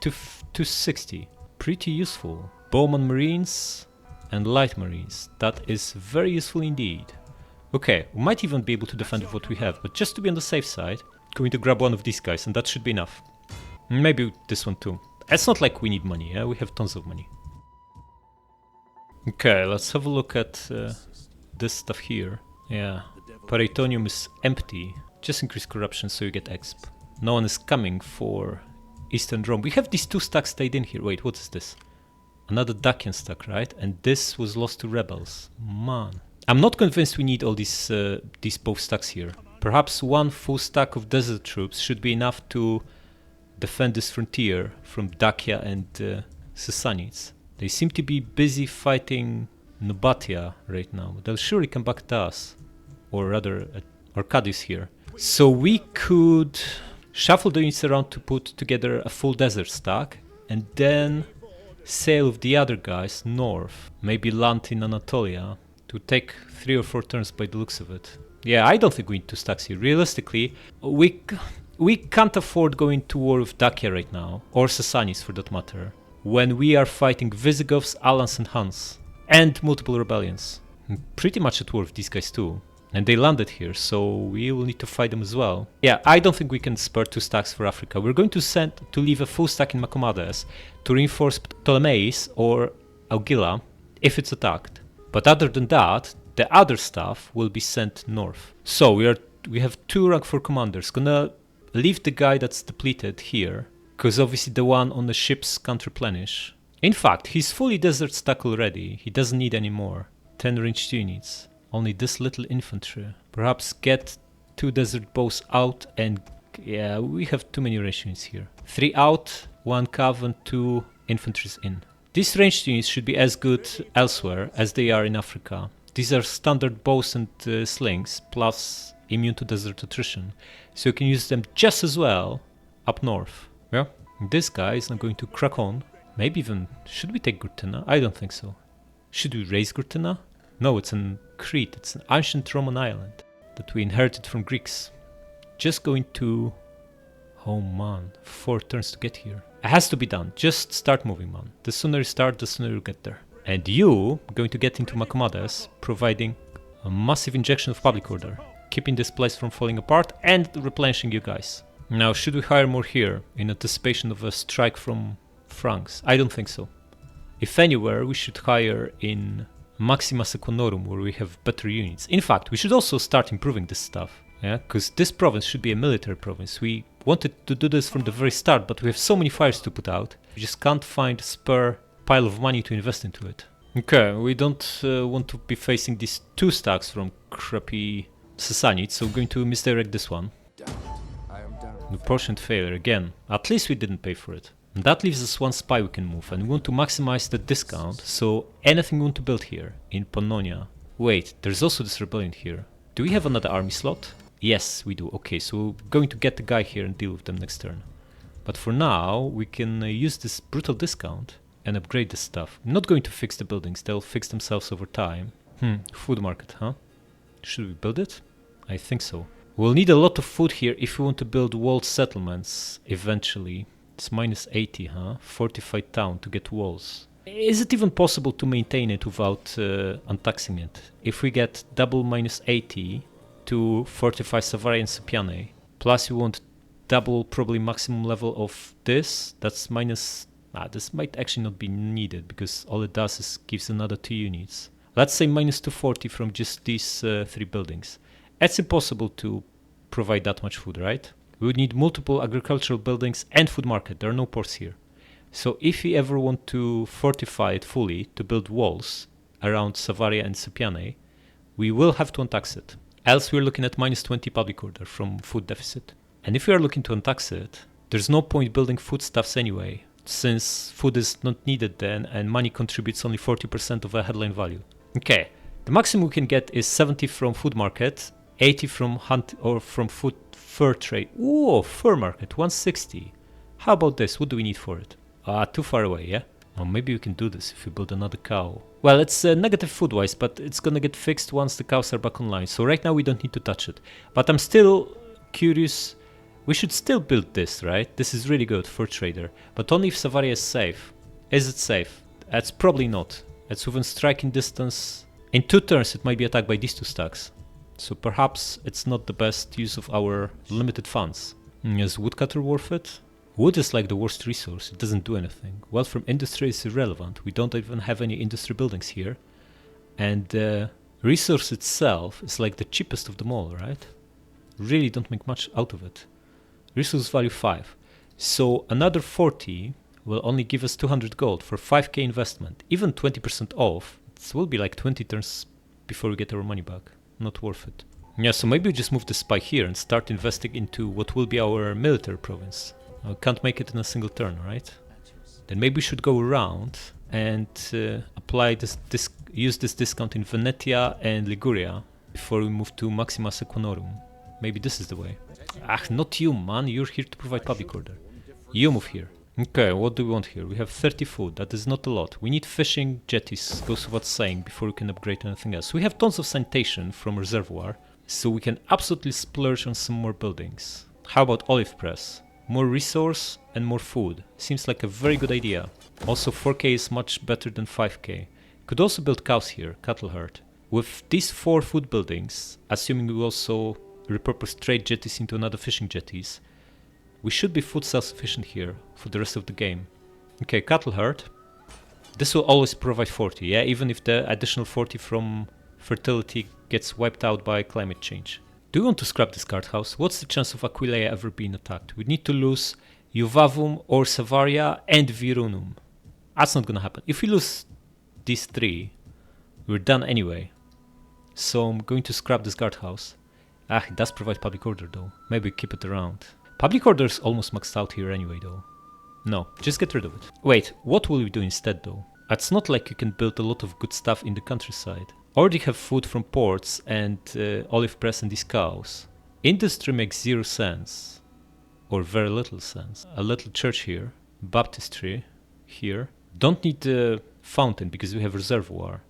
260. Pretty useful. Bowman Marines and Light Marines. That is very useful indeed. Okay, we might even be able to defend with what we have, but just to be on the safe side, going to grab one of these guys and that should be enough. Maybe this one too. It's not like we need money, yeah? We have tons of money. Okay, let's have a look at this stuff here. Yeah, Paritonium is empty. Just increase corruption so you get exp. No one is coming for Eastern Rome. We have these 2 stacks stayed in here. Wait, what is this? Another Dacian stack, right? And this was lost to rebels. Man. I'm not convinced we need all these both stacks here. Perhaps 1 full stack of desert troops should be enough to defend this frontier from Dacia and Sassanids. They seem to be busy fighting Nobatia right now. They'll surely come back to us. Or rather, Arcadius here. So we could shuffle the units around to put together a full desert stack. And then sail with the other guys north. Maybe land in Anatolia. To take 3 or 4 turns by the looks of it. Yeah, I don't think we need 2 stacks here. Realistically, we can't afford going to war with Dacia right now. Or Sassanids for that matter. When we are fighting Visigoths, Alans and Huns. And multiple rebellions. I'm pretty much at war with these guys too. And they landed here, so we will need to fight them as well. Yeah, I don't think we can spare 2 stacks for Africa. We're going to leave a full stack in Macomades to reinforce Ptolemais or Augila if it's attacked. But other than that, the other stuff will be sent north. So we have 2 rank 4 commanders. Gonna leave the guy that's depleted here. Because obviously the one on the ships can't replenish. In fact, he's fully desert stack already. He doesn't need any more. 10 ranged units. Only this little infantry. Perhaps get 2 desert bows out and... yeah, we have too many ranged units here. 3 out, 1 cav and 2 infantries in. These ranged units should be as good elsewhere as they are in Africa. These are standard bows and slings, plus immune to desert attrition. So you can use them just as well up north. Yeah, this guy is not going to crack on. Maybe even, should we take Gurtena? I don't think so. Should we raise Gurtena? No, it's in Crete. It's an ancient Roman island that we inherited from Greeks. Just going to... oh man, 4 turns to get here. It has to be done. Just start moving, man. The sooner you start, the sooner you get there. And you going to get into Macomades, providing a massive injection of public order, keeping this place from falling apart and replenishing you guys. Now, should we hire more here in anticipation of a strike from Franks? I don't think so. If anywhere, we should hire in Maxima Sequonorum, where we have better units. In fact, we should also start improving this stuff. Yeah, because this province should be a military province. We wanted to do this from the very start, but we have so many fires to put out. We just can't find a spare pile of money to invest into it. Okay, we don't want to be facing these 2 stacks from crappy Sassanids, so we're going to misdirect this one. Proportionate failure again. At least we didn't pay for it. And that leaves us 1 spy we can move, and we want to maximize the discount, so anything we want to build here in Pannonia. Wait, there's also this rebellion here. Do we have another army slot? Yes, we do. Okay, so we're going to get the guy here and deal with them next turn. But for now, we can use this brutal discount and upgrade this stuff. I'm not going to fix the buildings, they'll fix themselves over time. Food market, huh? Should we build it? I think so. We'll need a lot of food here if we want to build walled settlements eventually. It's minus 80, huh? Fortified town to get walls. Is it even possible to maintain it without untaxing it? If we get double minus 80 to fortify Savaria and Sopiane, plus you want double probably maximum level of this, that's minus... this might actually not be needed because all it does is gives another 2 units. Let's say minus 240 from just these 3 buildings. It's impossible to provide that much food, right? We would need multiple agricultural buildings and food market. There are no ports here. So if we ever want to fortify it fully, to build walls around Savaria and Sopiane, we will have to untax it. Else we're looking at minus 20 public order from food deficit. And if we are looking to untax it, there's no point building foodstuffs anyway, since food is not needed then and money contributes only 40% of a headline value. Okay, the maximum we can get is 70 from food market, 80 from hunt or from food fur trade. Ooh, fur market, 160. How about this? What do we need for it? Too far away, yeah? Or maybe we can do this if we build another cow. Well, it's negative food-wise, but it's gonna get fixed once the cows are back online. So right now we don't need to touch it. But I'm still curious. We should still build this, right? This is really good for trader. But only if Savaria is safe. Is it safe? It's probably not. It's within striking distance. In 2 turns it might be attacked by these 2 stacks. So perhaps it's not the best use of our limited funds. Is woodcutter worth it? Wood is like the worst resource, it doesn't do anything. Wealth from industry is irrelevant, we don't even have any industry buildings here. And the resource itself is like the cheapest of them all, right? Really don't make much out of it. Resource value 5. So another 40 will only give us 200 gold for 5k investment. Even 20% off, it will be like 20 turns before we get our money back. Not worth it. Yeah, so maybe we just move the spy here and start investing into what will be our military province. We can't make it in a single turn, right? Then maybe we should go around and apply use this discount in Venetia and Liguria before we move to Maxima Sequanorum. Maybe this is the way. Not you, man. You're here to provide public order. You move here. Okay, what do we want here? We have 30 food. That is not a lot. We need fishing jetties, goes without saying, before we can upgrade anything else. We have tons of sanitation from reservoir, so we can absolutely splurge on some more buildings. How about olive press? More resource and more food. Seems like a very good idea. Also 4k is much better than 5k. Could also build cows here, cattle herd. With these 4 food buildings, assuming we also repurpose trade jetties into another fishing jetties, we should be food self-sufficient here for the rest of the game. Okay, cattle herd. This will always provide 40, yeah? Even if the additional 40 from fertility gets wiped out by climate change. Do we want to scrap this guardhouse? What's the chance of Aquileia ever being attacked? We need to lose Juvavum or Savaria and Virunum. That's not gonna happen. If we lose these 3, we're done anyway. So I'm going to scrap this guardhouse. It does provide public order though. Maybe keep it around. Public order is almost maxed out here anyway though. No, just get rid of it. Wait, what will we do instead though? It's not like you can build a lot of good stuff in the countryside. Already have food from ports and olive press and these cows. Industry makes 0 sense. Or very little sense. A little church here. Baptistry here. Don't need the fountain because we have reservoir.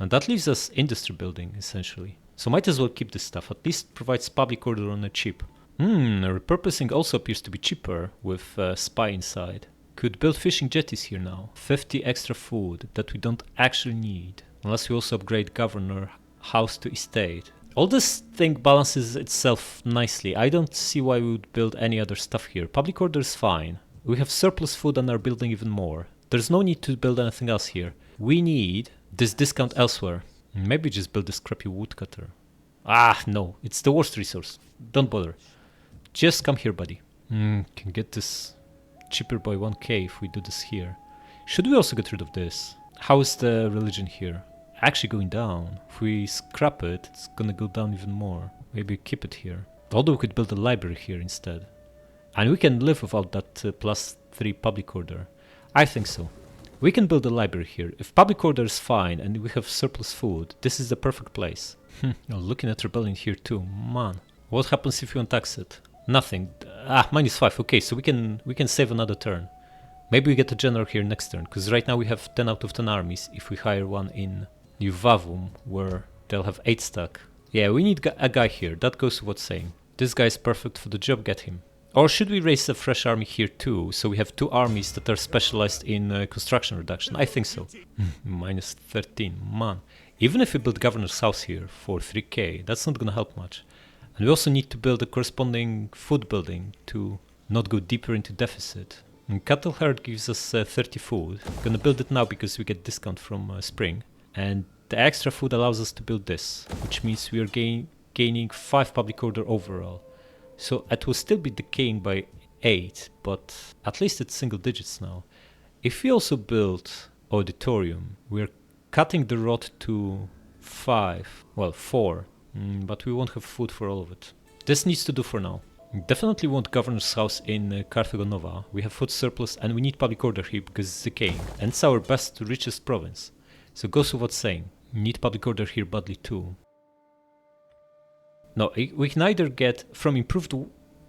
And that leaves us industry building essentially. So might as well keep this stuff. At least provides public order on a cheap. Repurposing also appears to be cheaper with spy inside. Could build fishing jetties here now. 50 extra food that we don't actually need. Unless we also upgrade governor house to estate. All this thing balances itself nicely. I don't see why we would build any other stuff here. Public order is fine. We have surplus food and are building even more. There's no need to build anything else here. We need this discount elsewhere. Maybe just build this crappy woodcutter. No, it's the worst resource. Don't bother. Just come here, buddy. Can get this cheaper by 1k if we do this here. Should we also get rid of this? How is the religion here? Actually going down. If we scrap it, it's gonna go down even more. Maybe keep it here. Although we could build a library here instead. And we can live without that +3 public order. I think so. We can build a library here. If public order is fine and we have surplus food, this is the perfect place. Looking at rebellion here too, man. What happens if you untax it? Nothing. -5. Okay, so we can save another turn. Maybe we get a general here next turn, because right now we have 10 out of 10 armies if we hire one in New Vavum, where they'll have 8 stack. Yeah, we need a guy here, that goes without saying. This guy is perfect for the job, get him. Or should we raise a fresh army here too, so we have 2 armies that are specialized in construction reduction? I think so. -13, man. Even if we build Governor's House here for 3k, that's not gonna help much. And we also need to build a corresponding food building to not go deeper into deficit. And Cattle Herd gives us 30 food. I'm gonna build it now because we get discount from spring. And the extra food allows us to build this, which means we are gaining 5 public order overall. So it will still be decaying by 8, but at least it's single digits now. If we also build Auditorium, we're cutting the rot to 5, well 4, but we won't have food for all of it. This needs to do for now. Definitely want Governor's House in Carthago Nova. We have food surplus and we need public order here because it's decaying. And it's our best, richest province. So goes without saying, we need public order here badly too. No, we can either get, from improved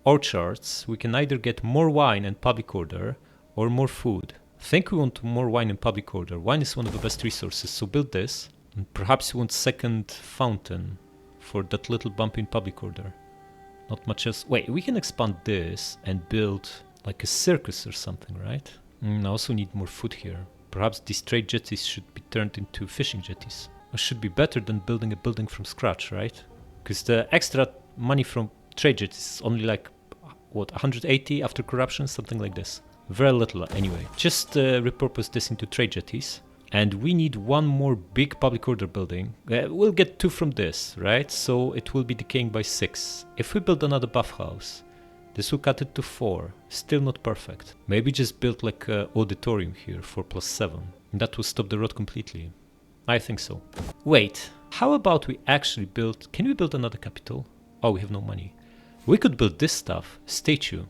orchards, we can either get more wine and public order or more food. I think we want more wine and public order. Wine is one of the best resources, so build this. And perhaps we want second fountain for that little bump in public order. Not much else. Wait, we can expand this and build like a circus or something, right? I also need more food here. Perhaps these trade jetties should be turned into fishing jetties. It should be better than building a building from scratch, right? Because the extra money from trade jetties is only like, what, 180 after corruption? Something like this. Very little anyway. Just repurpose this into trade jetties. And we need one more big public order building. We'll get 2 from this, right? So it will be decaying by 6. If we build another buff house, this will cut it to 4. Still not perfect. Maybe just build like an auditorium here for +7. That will stop the rot completely. I think so. Wait, how about we actually build... Can we build another capital? Oh, we have no money. We could build this stuff. Statue.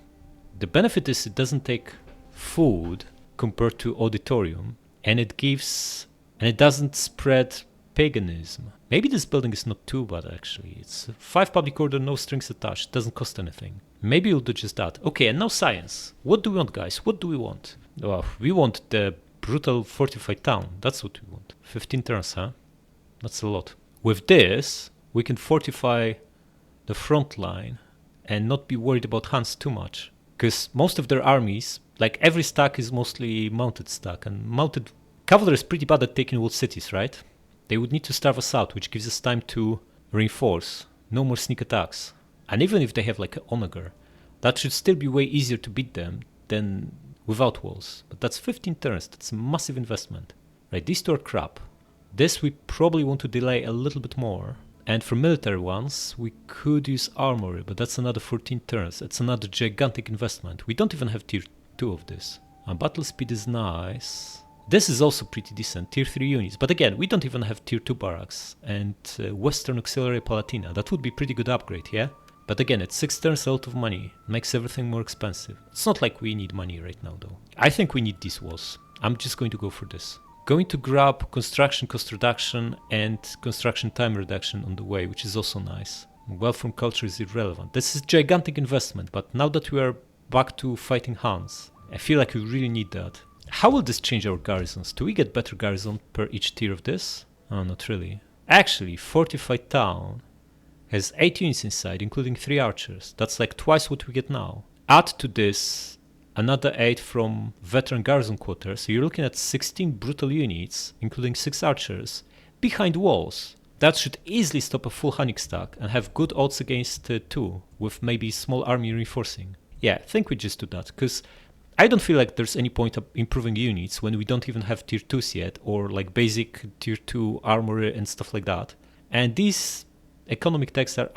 The benefit is it doesn't take food compared to auditorium. And it gives, and it doesn't spread paganism. Maybe this building is not too bad actually. It's 5 public order, no strings attached, doesn't cost anything. Maybe we'll do just that. Okay, and now science. What do we want, guys? What do we want? Well, we want the brutal fortified town. That's what we want. 15 turns, huh? That's a lot. With this, we can fortify the front line and not be worried about Huns too much. Because most of their armies, like every stack is mostly mounted stack, and mounted cavalry is pretty bad at taking walled cities, right? They would need to starve us out, which gives us time to reinforce. No more sneak attacks. And even if they have like an onager, that should still be way easier to beat them than without walls. But that's 15 turns, that's a massive investment. Right, these 2 are crap. This we probably want to delay a little bit more. And for military ones, we could use armory, but that's another 14 turns. It's another gigantic investment. We don't even have tier 2 of this. Battle speed is nice. This is also pretty decent, tier 3 units. But again, we don't even have tier 2 barracks. And Western Auxiliary Palatina, that would be pretty good upgrade, yeah? But again, it's 6 turns, a lot of money. Makes everything more expensive. It's not like we need money right now though. I think we need these walls. I'm just going to go for this. Going to grab construction cost reduction and construction time reduction on the way, which is also nice. Wealth from culture is irrelevant. This is gigantic investment, but now that we are back to fighting Huns, I feel like we really need that. How will this change our garrisons? Do we get better garrison per each tier of this? Oh, not really. Actually, fortified town has 8 units inside, including 3 archers. That's like twice what we get now. Add to this another 8 from veteran garrison quarters, so you're looking at 16 brutal units, including 6 archers, behind walls. That should easily stop a full Hunnic stack and have good odds against 2, with maybe small army reinforcing. Yeah, I think we just do that, because I don't feel like there's any point of improving units when we don't even have tier 2s yet, or like basic tier 2 armory and stuff like that. And these economic techs are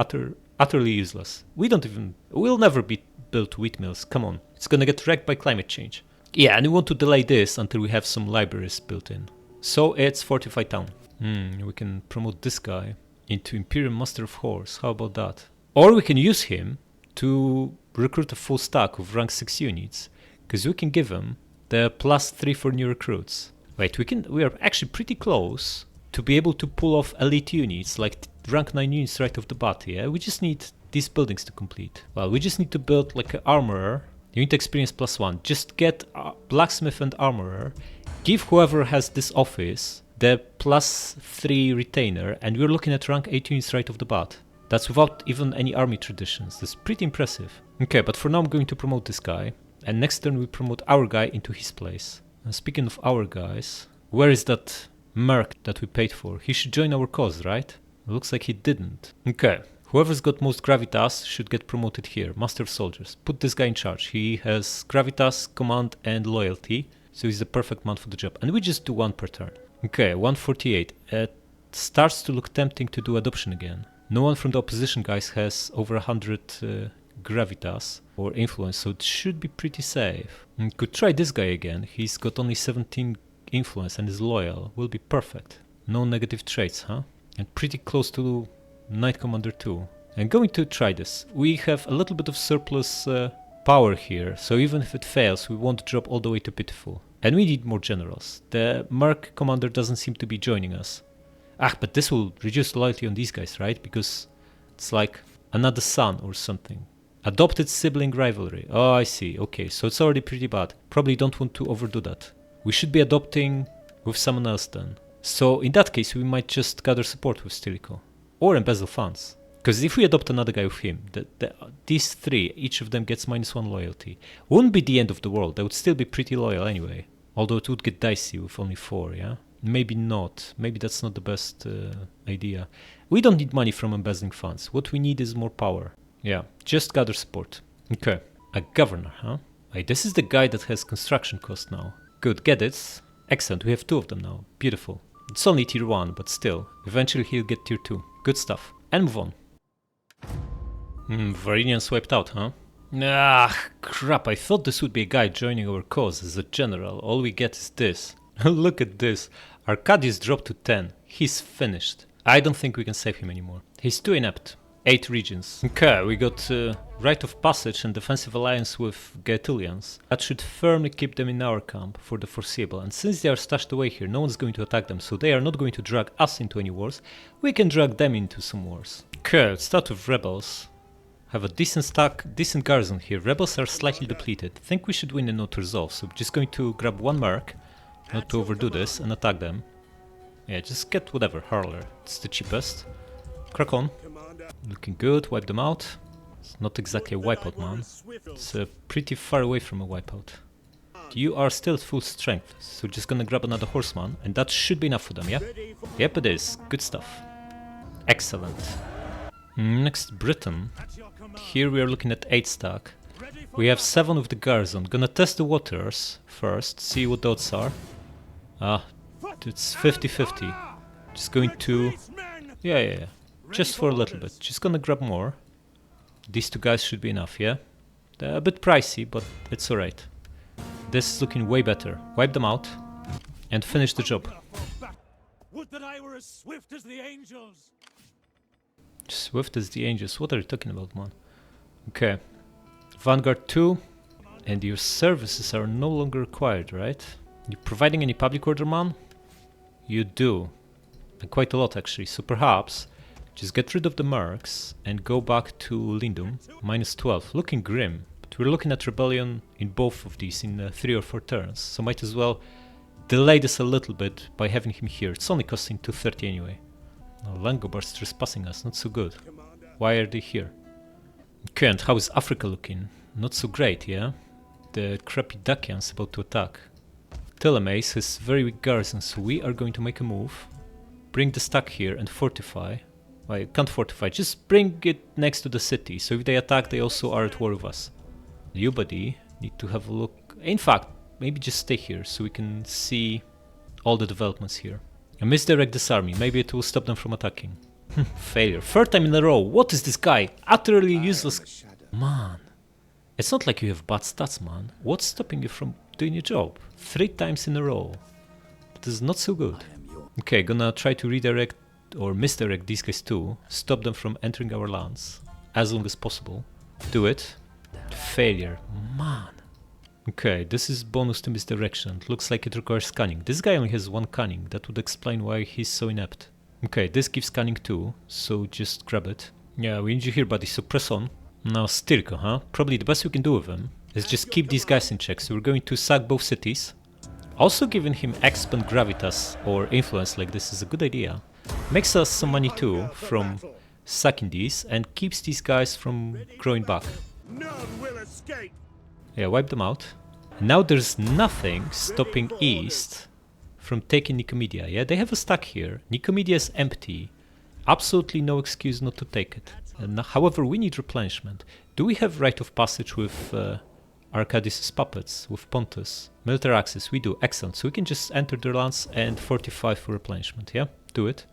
utterly useless. We'll never build wheat mills, come on. It's gonna get wrecked by climate change. Yeah, and we want to delay this until we have some libraries built in. So it's fortified town. We can promote this guy into Imperial Master of Horse, how about that? Or we can use him to recruit a full stack of rank 6 units, because we can give him the +3 for new recruits. Wait, we are actually pretty close to be able to pull off elite units, like rank 9 units right off the bat, yeah? We just need these buildings to complete? Well, we just need to build like an armorer. You need experience +1. Just get blacksmith and armorer. Give whoever has this office the +3 retainer, and we're looking at rank 8 units right off the bat. That's without even any army traditions. That's pretty impressive. Okay, but for now I'm going to promote this guy, and next turn we promote our guy into his place. And speaking of our guys, where is that merc that we paid for? He should join our cause, right? It looks like he didn't. Okay, whoever's got most gravitas should get promoted here. Master of Soldiers. Put this guy in charge. He has gravitas, command and loyalty, so he's the perfect man for the job. And we just do one per turn. Okay, 148. It starts to look tempting to do adoption again. No one from the opposition guys has over 100 gravitas or influence, so it should be pretty safe. Could try this guy again. He's got only 17 influence and is loyal. Will be perfect. No negative traits, huh? And pretty close to Knight Commander 2. I'm going to try this. We have a little bit of surplus power here, so even if it fails, we won't drop all the way to pitiful. And we need more generals. The Merc commander doesn't seem to be joining us. But this will reduce loyalty on these guys, right? Because it's like another son or something. Adopted sibling rivalry. Oh, I see. Okay, so it's already pretty bad. Probably don't want to overdo that. We should be adopting with someone else then. So in that case, we might just gather support with Stilicho. Or embezzle funds. Because if we adopt another guy with him, these three, each of them gets -1 loyalty. Wouldn't be the end of the world. They would still be pretty loyal anyway. Although it would get dicey with only 4, yeah? Maybe not. Maybe that's not the best idea. We don't need money from embezzling funds. What we need is more power. Yeah, just gather support. Okay, a governor, huh? This is the guy that has construction cost now. Good, get it. Excellent, we have 2 of them now. Beautiful. It's only tier 1, but still. Eventually he'll get tier 2. Good stuff. And move on. Varinians wiped out, huh? Crap, I thought this would be a guy joining our cause as a general. All we get is this. Look at this. Arcadius dropped to 10. He's finished. I don't think we can save him anymore. He's too inept. 8 regions. Okay, we got right of passage and defensive alliance with Gaetulians. That should firmly keep them in our camp for the foreseeable. And since they are stashed away here, no one's going to attack them, so they are not going to drag us into any wars. We can drag them into some wars. Okay, let's start with rebels. Have a decent stack, decent garrison here. Rebels are slightly depleted. Think we should win and not resolve, so we're just going to grab 1 merc, not to overdo this, and attack them. Yeah, just get whatever, hurler. It's the cheapest. Crack on. Looking good, wipe them out. It's not exactly a wipeout, man. It's pretty far away from a wipeout. You are still at full strength, so just gonna grab another horseman, and that should be enough for them, yeah? Yep, it is. Good stuff. Excellent. Next, Britain. Here we are looking at 8 stack. We have 7 of the garrison. Gonna test the waters first, see what the odds are. It's 50-50. Just going to... Yeah. Just for a little bit. Just gonna grab more. These 2 guys should be enough, yeah? They're a bit pricey, but it's alright. This is looking way better. Wipe them out and finish the job. Would that I were as swift as the angels. Swift as the angels. What are you talking about, man? Okay. Vanguard 2. And your services are no longer required, right? You providing any public order, man? You do. And quite a lot, actually. So perhaps just get rid of the mercs and go back to Lindum. -12. Looking grim. But we're looking at rebellion in both of these in 3 or 4 turns. So might as well delay this a little bit by having him here. It's only costing 230 anyway. Oh, Langobards trespassing us, not so good. Why are they here? Okay, and how is Africa looking? Not so great, yeah? The crappy Dacians about to attack. Ptolemais has very weak garrison, so we are going to make a move. Bring the stack here and fortify. Well, you can't fortify, just bring it next to the city, so if they attack they also are at war with us. Lubadi, need to have a look. In fact, maybe just stay here so we can see all the developments here. And misdirect this army, maybe it will stop them from attacking. Failure. 3rd time in a row. What is this guy? Utterly useless. Man. It's not like you have bad stats, man. What's stopping you from doing your job? 3 times in a row. That is not so good. Okay, gonna try to redirect or misdirect these guys too. Stop them from entering our lands as long as possible. Do it. Failure. Man. Okay, this is bonus to misdirection. It looks like it requires cunning. This guy only has 1 cunning. That would explain why he's so inept. Okay, this gives cunning too, so just grab it. Yeah, we need you here, buddy, so press on. Now Stirko, huh? Probably the best we can do with him is just keep these guys in check. So we're going to sack both cities. Also giving him expand gravitas or influence like this is a good idea. Makes us some money too from sacking these and keeps these guys from growing back. None will escape. Yeah, wipe them out. Now there's nothing stopping East from taking Nicomedia. Yeah, they have a stack here. Nicomedia is empty. Absolutely no excuse not to take it. And however, we need replenishment. Do we have right of passage with Arcadius' puppets, with Pontus? Military access, we do. Excellent. So we can just enter their lands and fortify for replenishment. Yeah, do it.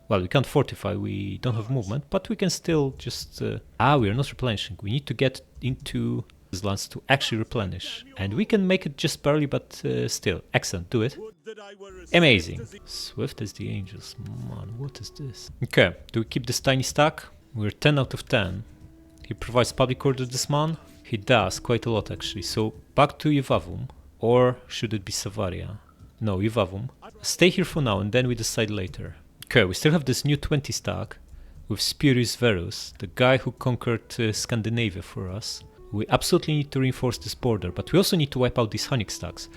Well, we can't fortify, we don't have movement, but we can still just... we are not replenishing. We need to get into these lands to actually replenish. And we can make it just barely, but still. Excellent, do it. Amazing. Swift as the angels. Man, what is this? Okay, do we keep this tiny stack? We're 10 out of 10. He provides public order, this man. He does, quite a lot actually. So, back to Yevavum. Or should it be Savaria? No, Yevavum. Stay here for now and then we decide later. Okay, we still have this new 20 stack with Spurius Verus, the guy who conquered Scandinavia for us. We absolutely need to reinforce this border, but we also need to wipe out these Hunnic stacks.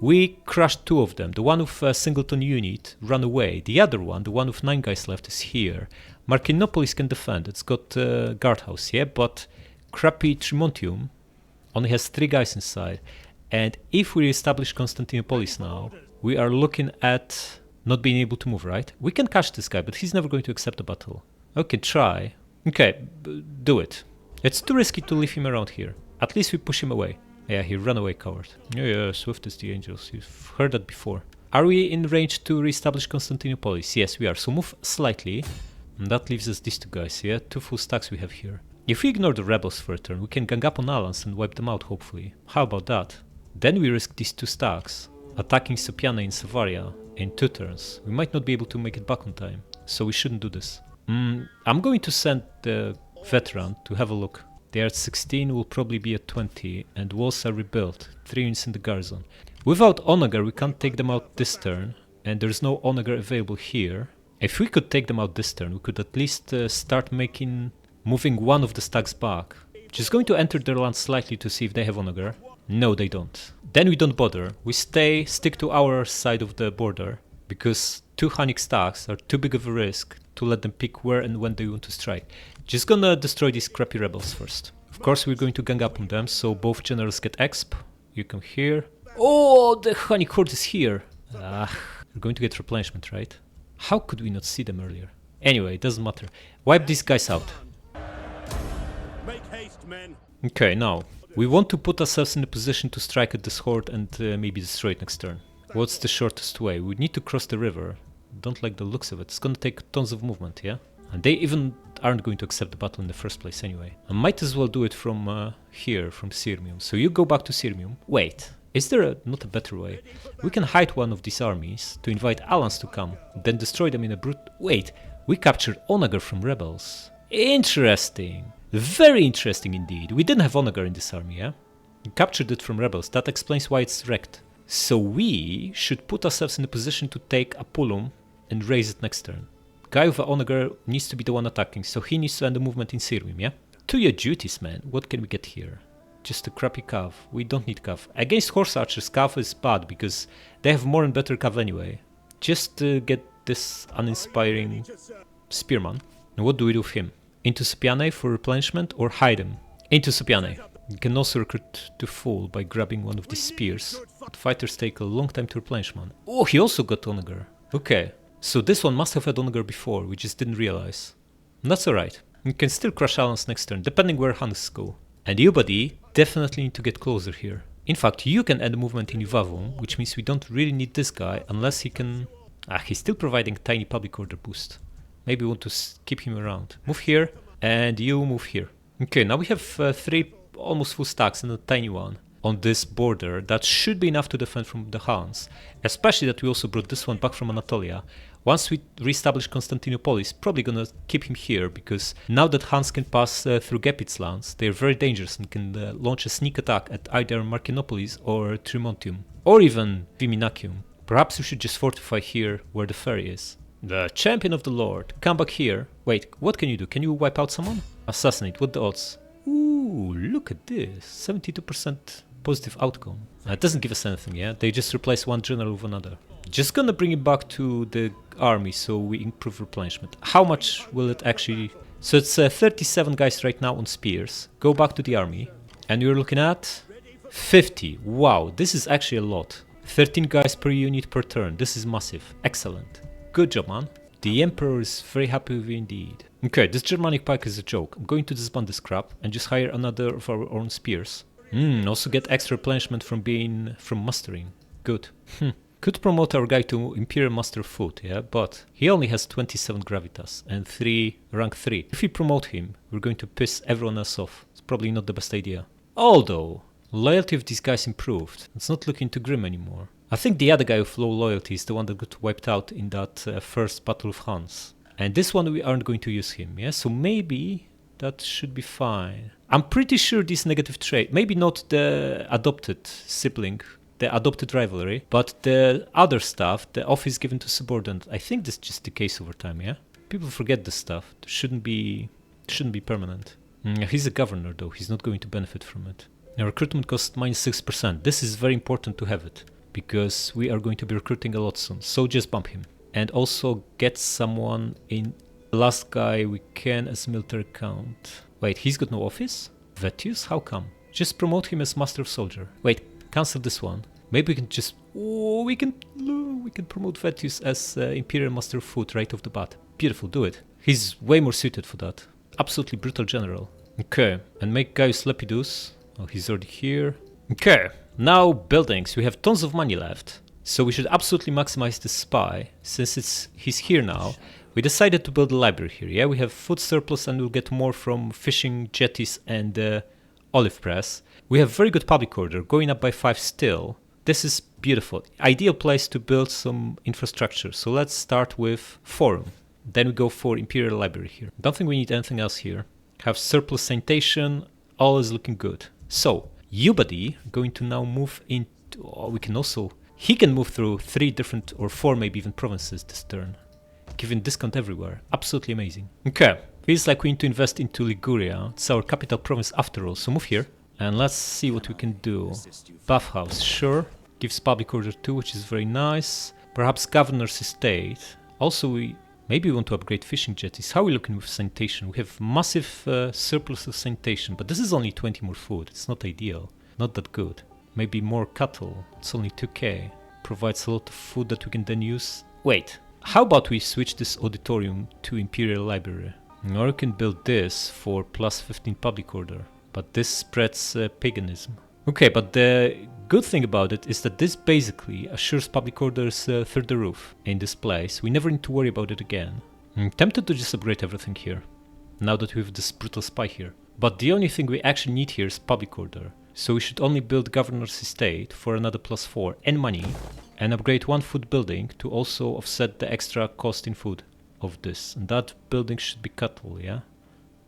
We crushed 2 of them. The one with a singleton unit ran away. The other one, the one with 9 guys left, is here. Marcinopolis can defend. It's got guardhouse, yeah, but crappy Trimontium only has 3 guys inside. And if we establish Constantinopolis now, we are looking at not being able to move, right? We can catch this guy, but he's never going to accept the battle. Okay, try. Okay, do it. It's too risky to leave him around here. At least we push him away. Yeah, he ran away, coward. Yeah, swift as the angels. You've heard that before. Are we in range to reestablish Constantinopolis? Yes, we are. So move slightly. And that leaves us these 2 guys, yeah? 2 full stacks we have here. If we ignore the rebels for a turn, we can gang up on Alans and wipe them out, hopefully. How about that? Then we risk these 2 stacks, attacking Sopiane in Savaria in 2 turns. We might not be able to make it back on time, so we shouldn't do this. I'm going to send the veteran to have a look. They are at 16, will probably be at 20, and walls are rebuilt, 3 units in the garrison. Without Onager, we can't take them out this turn, and there's no Onager available here. If we could take them out this turn, we could at least start moving one of the stacks back. Just going to enter their land slightly to see if they have Onager. No, they don't. Then we don't bother. We stick to our side of the border, because 2 Hunnic stacks are too big of a risk to let them pick where and when they want to strike. Just gonna destroy these crappy rebels first. Of course, we're going to gang up on them, so both generals get exp. You come here. Oh, the Hunnic horde is here. We're going to get replenishment, right? How could we not see them earlier? Anyway, it doesn't matter. Wipe these guys out. Make haste, men. Okay, now, we want to put ourselves in a position to strike at this horde and maybe destroy it next turn. What's the shortest way? We need to cross the river. Don't like the looks of it. It's gonna take tons of movement, yeah? And they even aren't going to accept the battle in the first place anyway. I might as well do it from here, from Sirmium. So you go back to Sirmium. Wait, is there not a better way? We can hide one of these armies to invite Alans to come, then destroy them in a brute... Wait, we captured Onager from rebels. Interesting. Very interesting indeed. We didn't have Onager in this army, yeah? We captured it from rebels. That explains why it's wrecked. So we should put ourselves in a position to take Apulum and raise it next turn. Guy with Onager needs to be the one attacking, so he needs to end the movement in Sirmium, yeah? To your duties, man. What can we get here? Just a crappy cav. We don't need cav. Against horse archers, cav is bad because they have more and better cav anyway. Just get this uninspiring spearman. And what do we do with him? Into Sopiane for replenishment or hide him? Into Sopiane. You can also recruit to full by grabbing one of these spears. But fighters take a long time to replenish, man. Oh, he also got Onager. Okay. So this one must have had Onager before, we just didn't realize. That's alright. We can still crush Alans next turn, depending where Huns go. And you, buddy, definitely need to get closer here. In fact, you can end movement in Yuvavum, which means we don't really need this guy unless he can... he's still providing tiny public order boost. Maybe we want to keep him around. Move here, and you move here. Okay, now we have 3 almost full stacks and a tiny one on this border that should be enough to defend from the Huns. Especially that we also brought this one back from Anatolia. Once we reestablish Constantinopolis, probably gonna keep him here, because now that Huns can pass through Gepid's lands, they're very dangerous and can launch a sneak attack at either Marcinopolis or Trimontium. Or even Viminacium. Perhaps we should just fortify here where the ferry is. The champion of the Lord. Come back here. Wait, what can you do? Can you wipe out someone? Assassinate. What the odds? Ooh, look at this. 72% positive outcome. It doesn't give us anything, yeah? They just replace one general with another. Just gonna bring it back to the army so we improve replenishment. How much will it actually... So it's 37 guys right now on spears. Go back to the army. And you're looking at 50. Wow, this is actually a lot. 13 guys per unit per turn. This is massive. Excellent. Good job, man. The Emperor is very happy with you indeed. Okay, this Germanic pike is a joke. I'm going to disband this crap and just hire another of our own spears. Also get extra replenishment from mastering. Good. Could promote our guy to Imperial Master of Food, yeah, but he only has 27 gravitas and 3 rank 3. If we promote him, we're going to piss everyone else off. It's probably not the best idea. Although, loyalty of these guys improved. It's not looking too grim anymore. I think the other guy with low loyalty is the one that got wiped out in that first battle of Huns. And this one we aren't going to use him, yeah? So maybe that should be fine. I'm pretty sure this negative trait, maybe not the adopted sibling, the adopted rivalry, but the other stuff, the office given to subordinate, I think this is just the case over time, yeah? People forget this stuff. It shouldn't be permanent. He's a governor though, he's not going to benefit from it. Now recruitment cost -6%. This is very important to have it, because we are going to be recruiting a lot soon, so just bump him. And also get someone in, the last guy we can as military count. Wait, he's got no office? Vetius? How come? Just promote him as Master of Soldier. Wait, cancel this one. Maybe we can just... Oh, we can promote Vetius as Imperial Master of Food right off the bat. Beautiful, do it. He's way more suited for that. Absolutely brutal general. Okay, and make Gaius Lepidus. Oh, he's already here. Okay, now buildings. We have tons of money left. So we should absolutely maximize the spy. Since he's here now, we decided to build a library here. Yeah, we have food surplus and we'll get more from fishing jetties and olive press. We have very good public order, going up by 5 still. This is beautiful. Ideal place to build some infrastructure. So let's start with forum. Then we go for Imperial Library here. Don't think we need anything else here. Have surplus sanitation. All is looking good. So, Ubadi going to now move into... Oh, we can also... He can move through 3 different or 4 maybe even provinces this turn. Giving discount everywhere. Absolutely amazing. Okay. Feels like we need to invest into Liguria. It's our capital province after all. So move here. And let's see what we can do. Bathhouse, sure. Gives public order 2, which is very nice. Perhaps governor's estate. Also we want to upgrade fishing jetties. How are we looking with sanitation? We have massive surplus of sanitation, but this is only 20 more food. It's not ideal. Not that good. Maybe more cattle. It's only 2k. Provides a lot of food that we can then use. Wait, how about we switch this auditorium to Imperial Library? Or we can build this for plus 15 public order. But this spreads paganism. Okay, but the good thing about it is that this basically assures public orders through the roof in this place. We never need to worry about it again. I'm tempted to just upgrade everything here, now that we have this brutal spy here. But the only thing we actually need here is public order. So we should only build governor's estate for another +4 and money, and upgrade 1 food building to also offset the extra cost in food of this. And that building should be cattle, yeah?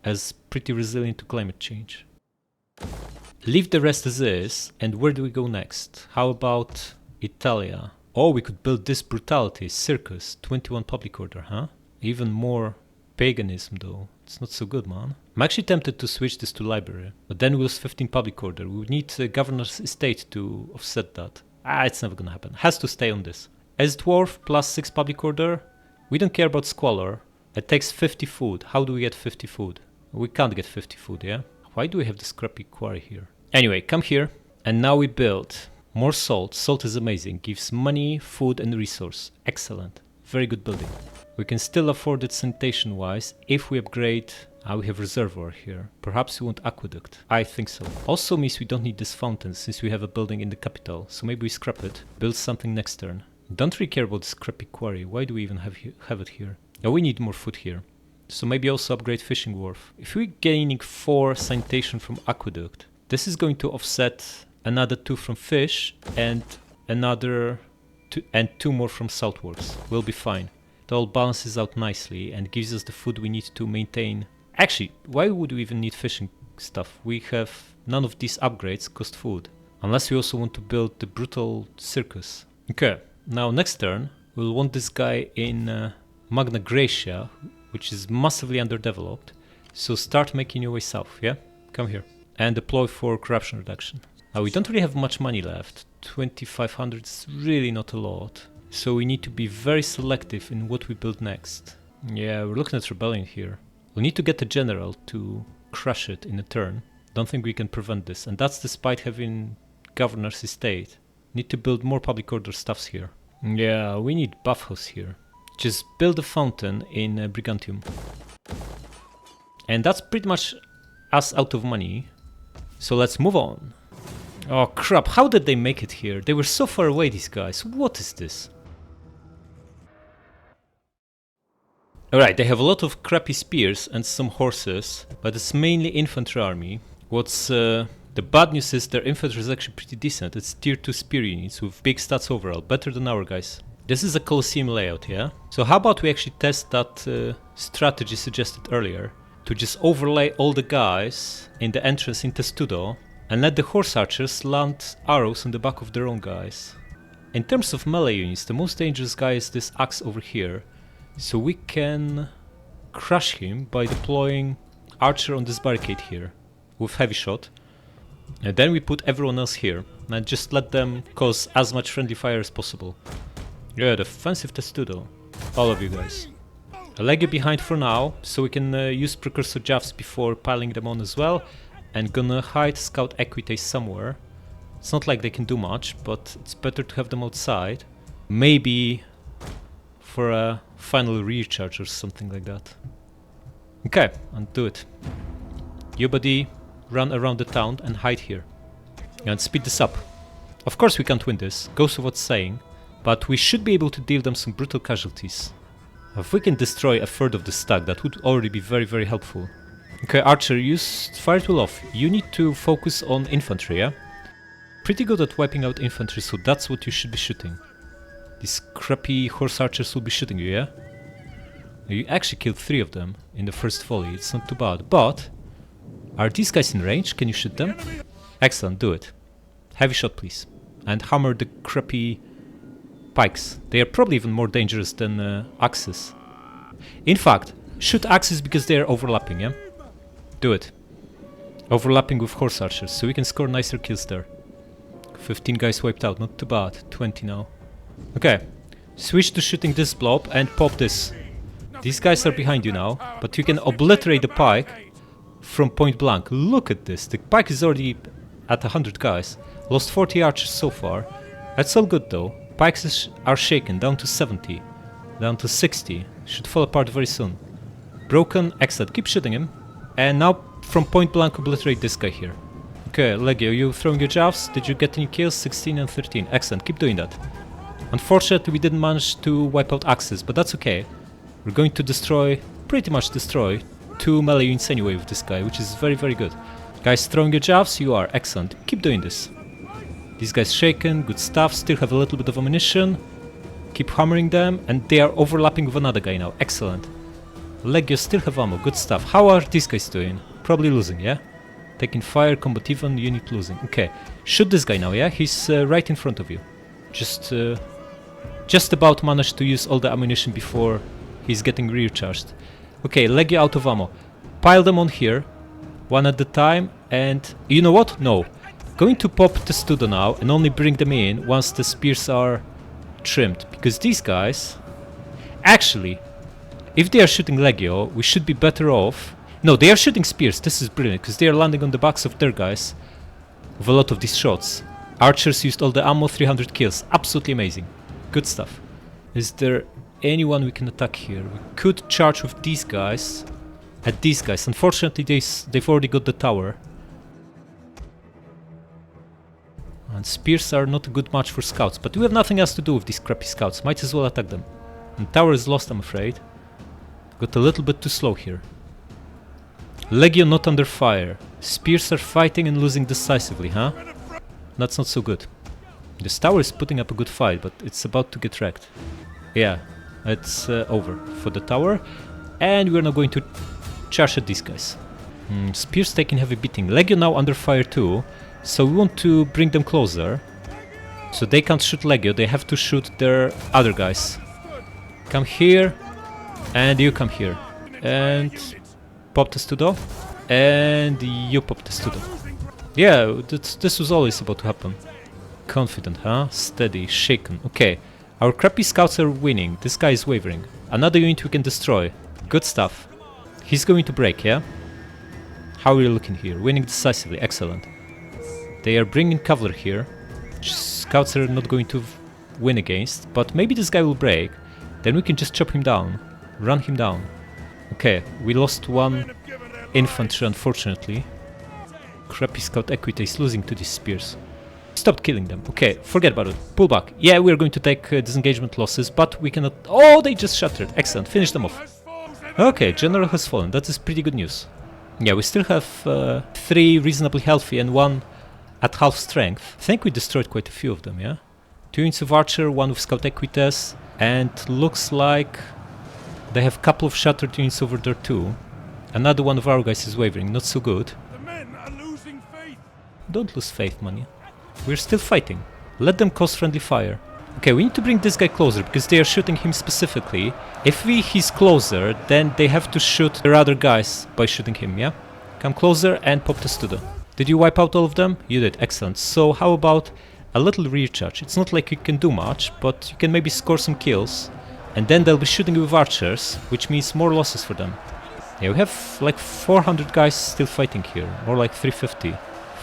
As pretty resilient to climate change. Leave the rest as is, and where do we go next? How about Italia? Oh, we could build this brutality, circus, 21 public order, huh? Even more paganism though. It's not so good, man. I'm actually tempted to switch this to library, but then we'll lose 15 public order. We would need a governor's estate to offset that. It's never gonna happen. Has to stay on this. As dwarf plus 6 public order. We don't care about squalor. It takes 50 food. How do we get 50 food? We can't get 50 food, yeah? Why do we have this crappy quarry here? Anyway, come here. And now we build more salt. Salt is amazing. Gives money, food and resource. Excellent. Very good building. We can still afford it sanitation wise if we upgrade. We have reservoir here. Perhaps we want aqueduct. I think so. Also means we don't need this fountain since we have a building in the capital. So maybe we scrap it. Build something next turn. Don't really care about this crappy quarry. Why do we even have it here? Oh, we need more food here. So maybe also upgrade fishing wharf. If we're gaining 4 sanitation from aqueduct, this is going to offset another 2 from fish and another 2 more from saltworks. We'll be fine. It all balances out nicely and gives us the food we need to maintain. Actually, why would we even need fishing stuff? We have none of these upgrades cost food. Unless we also want to build the brutal circus. Okay, now next turn we'll want this guy in Magna Graecia, which is massively underdeveloped. So start making your way south, yeah? Come here. And deploy for corruption reduction. Now we don't really have much money left. 2500 is really not a lot. So we need to be very selective in what we build next. Yeah, we're looking at rebellion here. We need to get a general to crush it in a turn. Don't think we can prevent this. And that's despite having governor's estate. Need to build more public order stuffs here. Yeah, we need buffhouse here. Just build a fountain in Brigantium. And that's pretty much us out of money. So let's move on. Oh crap, how did they make it here? They were so far away, these guys. What is this? Alright, they have a lot of crappy spears and some horses, but it's mainly infantry army. What's the bad news is their infantry is actually pretty decent. It's tier 2 spear units with big stats overall, better than our guys. This is a Colosseum layout, yeah? So how about we actually test that strategy suggested earlier, to just overlay all the guys in the entrance in Testudo and let the horse archers land arrows on the back of their own guys. In terms of melee units, the most dangerous guy is this axe over here, so we can crush him by deploying archer on this barricade here with heavy shot, and then we put everyone else here and just let them cause as much friendly fire as possible. Yeah, defensive Testudo, all of you guys. A legio behind for now, so we can use precursor jabs before piling them on as well. And gonna hide scout equites somewhere. It's not like they can do much, but it's better to have them outside. Maybe for a final recharge or something like that. Okay, and do it. You buddy, run around the town and hide here. And speed this up. Of course we can't win this, goes without saying, but we should be able to deal them some brutal casualties. If we can destroy a third of the stack, that would already be very, very helpful. Okay, Archer, use fire tool off. You need to focus on infantry, yeah? Pretty good at wiping out infantry, so that's what you should be shooting. These crappy horse archers will be shooting you, yeah? You actually killed 3 of them in the first volley, it's not too bad. But, are these guys in range? Can you shoot them? Excellent, do it. Heavy shot, please. And hammer the crappy pikes. They are probably even more dangerous than axes. In fact, shoot axes because they are overlapping, yeah? Do it. Overlapping with horse archers, so we can score nicer kills there. 15 guys wiped out, not too bad. 20 now. Okay, switch to shooting this blob and pop this. These guys are behind you now, but you can obliterate the pike from point blank. Look at this, the pike is already at 100 guys. Lost 40 archers so far. That's all good though. Pikes are shaken, down to 70. Down to 60. Should fall apart very soon. Broken, excellent, keep shooting him. And now from point blank obliterate this guy here. Okay, Legio, you throwing your jaws? Did you get any kills? 16 and 13. Excellent, keep doing that. Unfortunately we didn't manage to wipe out axes, but that's okay. We're going to destroy, pretty much destroy, 2 melee units anyway with this guy, which is very, very good. Guys throwing your jaws? You are, excellent. Keep doing this. These guys shaken, good stuff, still have a little bit of ammunition. Keep hammering them, and they are overlapping with another guy now, excellent. Legio still have ammo, good stuff. How are these guys doing? Probably losing, yeah? Taking fire, combat even, unit losing. Okay, shoot this guy now, yeah? He's right in front of you. Just about managed to use all the ammunition before he's getting recharged. Okay, Legio out of ammo. Pile them on here, one at a time, and you know what? No. Going to pop the Testudo now and only bring them in once the spears are trimmed, because these guys... Actually, if they are shooting Legio, we should be better off... No, they are shooting spears, this is brilliant, because they are landing on the backs of their guys with a lot of these shots. Archers used all the ammo, 300 kills, absolutely amazing. Good stuff. Is there anyone we can attack here? We could charge with these guys at these guys. Unfortunately, they've already got the tower. And spears are not a good match for scouts, but we have nothing else to do with these crappy scouts. Might as well attack them. And tower is lost, I'm afraid. Got a little bit too slow here. Legio not under fire. Spears are fighting and losing decisively, huh? That's not so good. This tower is putting up a good fight, but it's about to get wrecked. Yeah, it's over for the tower. And we're now going to charge at these guys. Spears taking heavy beating. Legio now under fire too. So we want to bring them closer. So they can't shoot Legio, they have to shoot their other guys. Come here. And you come here. And pop the Studo. And you pop the Studo. Yeah, this was always about to happen. Confident, huh? Steady, shaken. Okay. Our crappy scouts are winning. This guy is wavering. Another unit we can destroy. Good stuff. He's going to break, yeah? How are we looking here? Winning decisively. Excellent. They are bringing cavalry here. Scouts are not going to win against. But maybe this guy will break. Then we can just chop him down. Run him down. Okay, we lost one infantry, unfortunately. Crappy scout equity is losing to these spears. Stop killing them. Okay, forget about it. Pull back. Yeah, we are going to take disengagement losses, but we cannot... Oh, they just shattered. Excellent. Finish them off. Okay, general has fallen. That is pretty good news. Yeah, we still have 3 reasonably healthy and 1 at half strength. I think we destroyed quite a few of them, yeah? 2 units of archer, 1 with scout equites, and looks like they have a couple of shattered units over there too. Another one of our guys is wavering. Not so good. The men are losing faith. Don't lose faith, man. We're still fighting. Let them cause friendly fire. Okay, we need to bring this guy closer because they are shooting him specifically. If he's closer, then they have to shoot their other guys by shooting him, yeah? Come closer and pop the Studo. Did you wipe out all of them? You did, excellent. So how about a little rear charge? It's not like you can do much, but you can maybe score some kills. And then they'll be shooting with archers, which means more losses for them. Yeah, we have like 400 guys still fighting here, more like 350.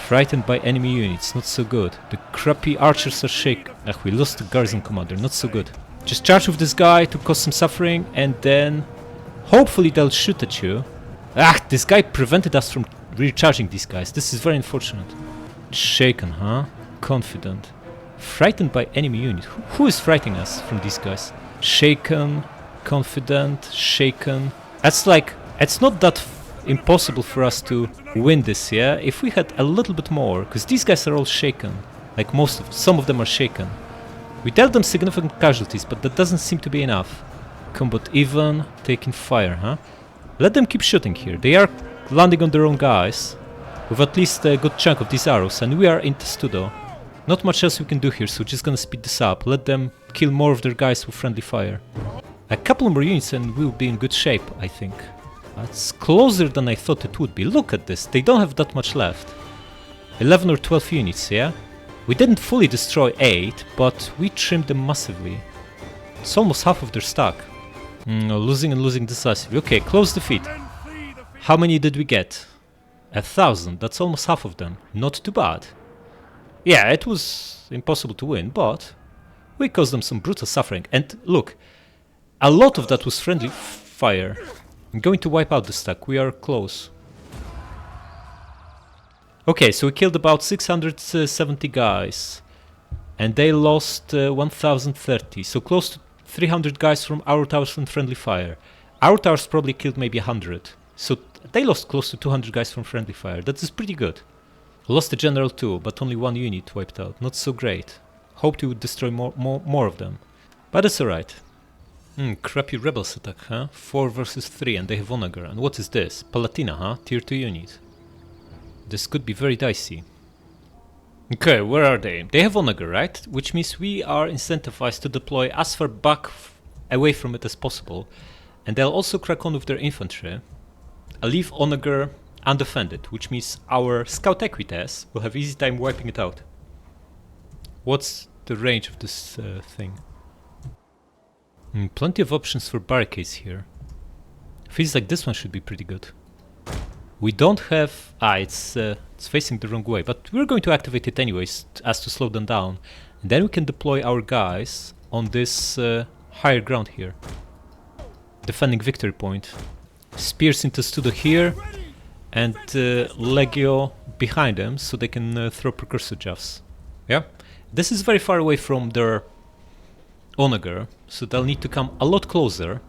Frightened by enemy units, not so good. The crappy archers are shaken. We lost the garrison commander, not so good. Just charge with this guy to cause some suffering, and then hopefully they'll shoot at you. This guy prevented us from recharging these guys. This is very unfortunate. Shaken, huh? Confident. Frightened by enemy unit. Who is frightening us from these guys? Shaken, confident, shaken. That's like, it's not that impossible for us to win this, yeah? If we had a little bit more, because these guys are all shaken, like some of them are shaken. We dealt them significant casualties, but that doesn't seem to be enough. Combat even, taking fire, huh? Let them keep shooting here. They are landing on their own guys, with at least a good chunk of these arrows, and we are in Testudo. Not much else we can do here, so just gonna speed this up. Let them kill more of their guys with friendly fire. A couple more units and we'll be in good shape, I think. It's closer than I thought it would be. Look at this, they don't have that much left. 11 or 12 units, yeah? We didn't fully destroy 8, but we trimmed them massively. It's almost half of their stack. Losing and losing decisively. Okay, close defeat. How many did we get? 1,000, that's almost half of them. Not too bad. Yeah, it was impossible to win, but we caused them some brutal suffering. And look, a lot of that was friendly fire. I'm going to wipe out the stack, we are close. Okay, so we killed about 670 guys. And they lost 1030, so close to 300 guys from our towers and friendly fire. Our towers probably killed maybe 100. So they lost close to 200 guys from friendly fire, that is pretty good. Lost the general too, but only 1 unit wiped out, not so great. Hoped we would destroy more of them. But it's alright. Crappy rebels attack, huh? 4 versus 3 and they have Onager. And what is this? Palatina, huh? Tier 2 unit. This could be very dicey. Okay, where are they? They have Onager, right? Which means we are incentivized to deploy as far back away from it as possible. And they'll also crack on with their infantry. I'll leave Onager undefended, which means our scout equites will have easy time wiping it out. What's the range of this thing? Plenty of options for barricades here. Feels like this one should be pretty good. We don't have... it's facing the wrong way, but we're going to activate it anyways as to slow them down. And then we can deploy our guys on this higher ground here. Defending victory point. Spears into Studo here and Legio behind them so they can throw precursor jaffs. Yeah? This is very far away from their Onager, so they'll need to come a lot closer,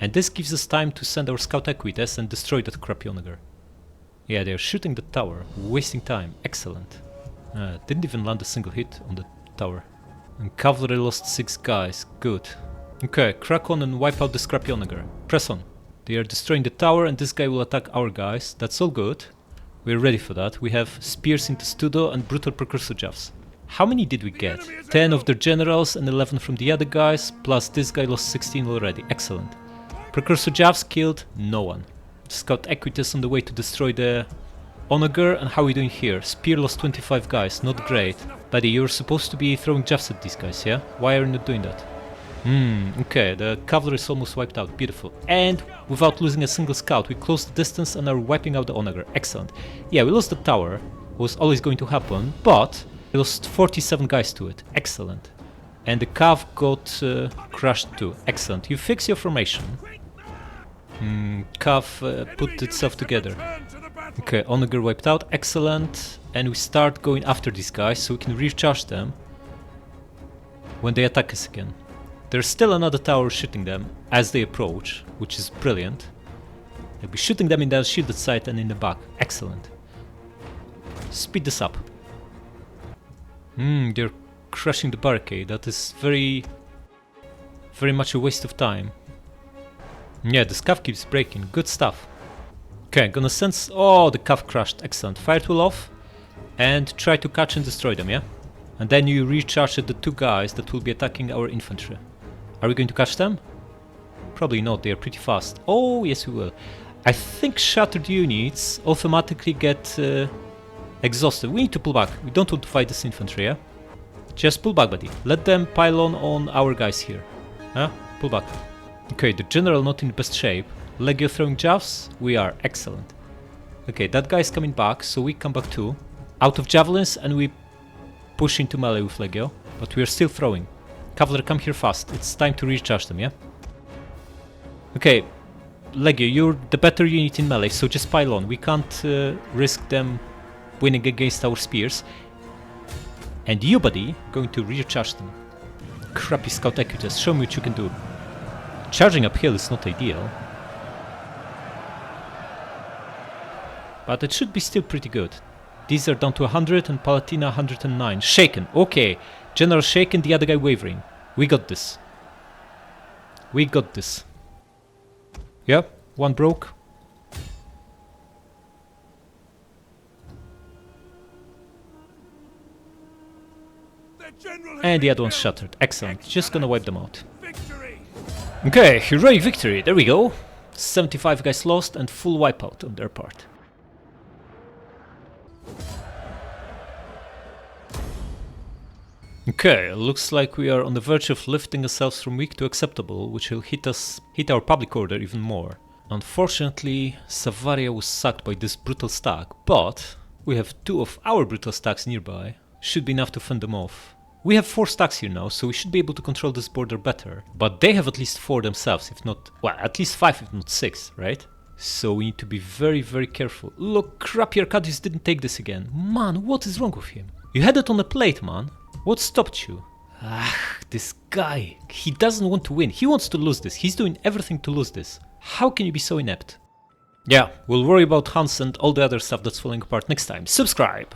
and this gives us time to send our scout equites and destroy that crappy Onager. Yeah, they're shooting the tower, wasting time. Excellent. Didn't even land a single hit on the tower. And cavalry lost 6 guys. Good. Okay, crack on and wipe out the scrappy Onager. Press on. They are destroying the tower and this guy will attack our guys. That's all good. We're ready for that. We have spears into Studo and brutal precursor jaffs. How many did we get? 10 of their generals and 11 from the other guys, plus this guy lost 16 already. Excellent. Precursor Javs killed no one. Scout Equitas on the way to destroy the Onager. And how are we doing here? Spear lost 25 guys, not great. Buddy, you're supposed to be throwing Javs at these guys, yeah? Why are you not doing that? Okay, the cavalry is almost wiped out, beautiful. And without losing a single scout, we closed the distance and are wiping out the Onager, excellent. Yeah, we lost the tower, was always going to happen, but we lost 47 guys to it, excellent. And the Cav got crushed too, excellent. You fix your formation. Cav put itself together. Okay, Onager wiped out, excellent. And we start going after these guys so we can recharge them when they attack us again. There's still another tower shooting them as they approach, which is brilliant. They'll be shooting them in the shielded side and in the back. Excellent. Speed this up. They're crushing the barricade. That is very much a waste of time. Yeah, the scav keeps breaking. Good stuff. Okay, gonna sense... Oh, the cav crashed. Excellent. Fire tool off. And try to catch and destroy them, yeah? And then you recharge the two guys that will be attacking our infantry. Are we going to catch them? Probably not, they are pretty fast. Oh, yes we will. I think shattered units automatically get exhausted. We need to pull back. We don't want to fight this infantry, yeah? Just pull back, buddy. Let them pile on our guys here. Huh? Pull back. Okay, the general not in the best shape. Legio throwing Javs? We are. Excellent. Okay, that guy is coming back, so we come back too. Out of javelins and we push into melee with Legio. But we are still throwing. Cavalry, come here fast. It's time to recharge them, yeah? Okay, Legio, you're the better unit in melee, so just pile on. We can't risk them winning against our spears. And you, buddy, going to recharge them. Crappy Scout Equitas, show me what you can do. Charging uphill is not ideal. But it should be still pretty good. These are down to 100 and Palatina 109. Shaken, okay. General shaken, the other guy wavering. We got this. We got this. Yeah, one broke. And the other one's shattered. Excellent. Just gonna wipe them out. Okay, heroic victory. There we go. 75 guys lost and full wipeout on their part. Okay, looks like we are on the verge of lifting ourselves from weak to acceptable, which will hit our public order even more. Unfortunately, Savaria was sacked by this brutal stack, but we have 2 of our brutal stacks nearby. Should be enough to fend them off. We have 4 stacks here now, so we should be able to control this border better. But they have at least 4 themselves, if not... well, at least 5 if not 6, right? So we need to be very careful. Look, crappy Arcadius didn't take this again. Man, what is wrong with him? You had it on a plate, man. What stopped you? Ah, this guy. He doesn't want to win. He wants to lose this. He's doing everything to lose this. How can you be so inept? Yeah, we'll worry about Huns and all the other stuff that's falling apart next time. Subscribe!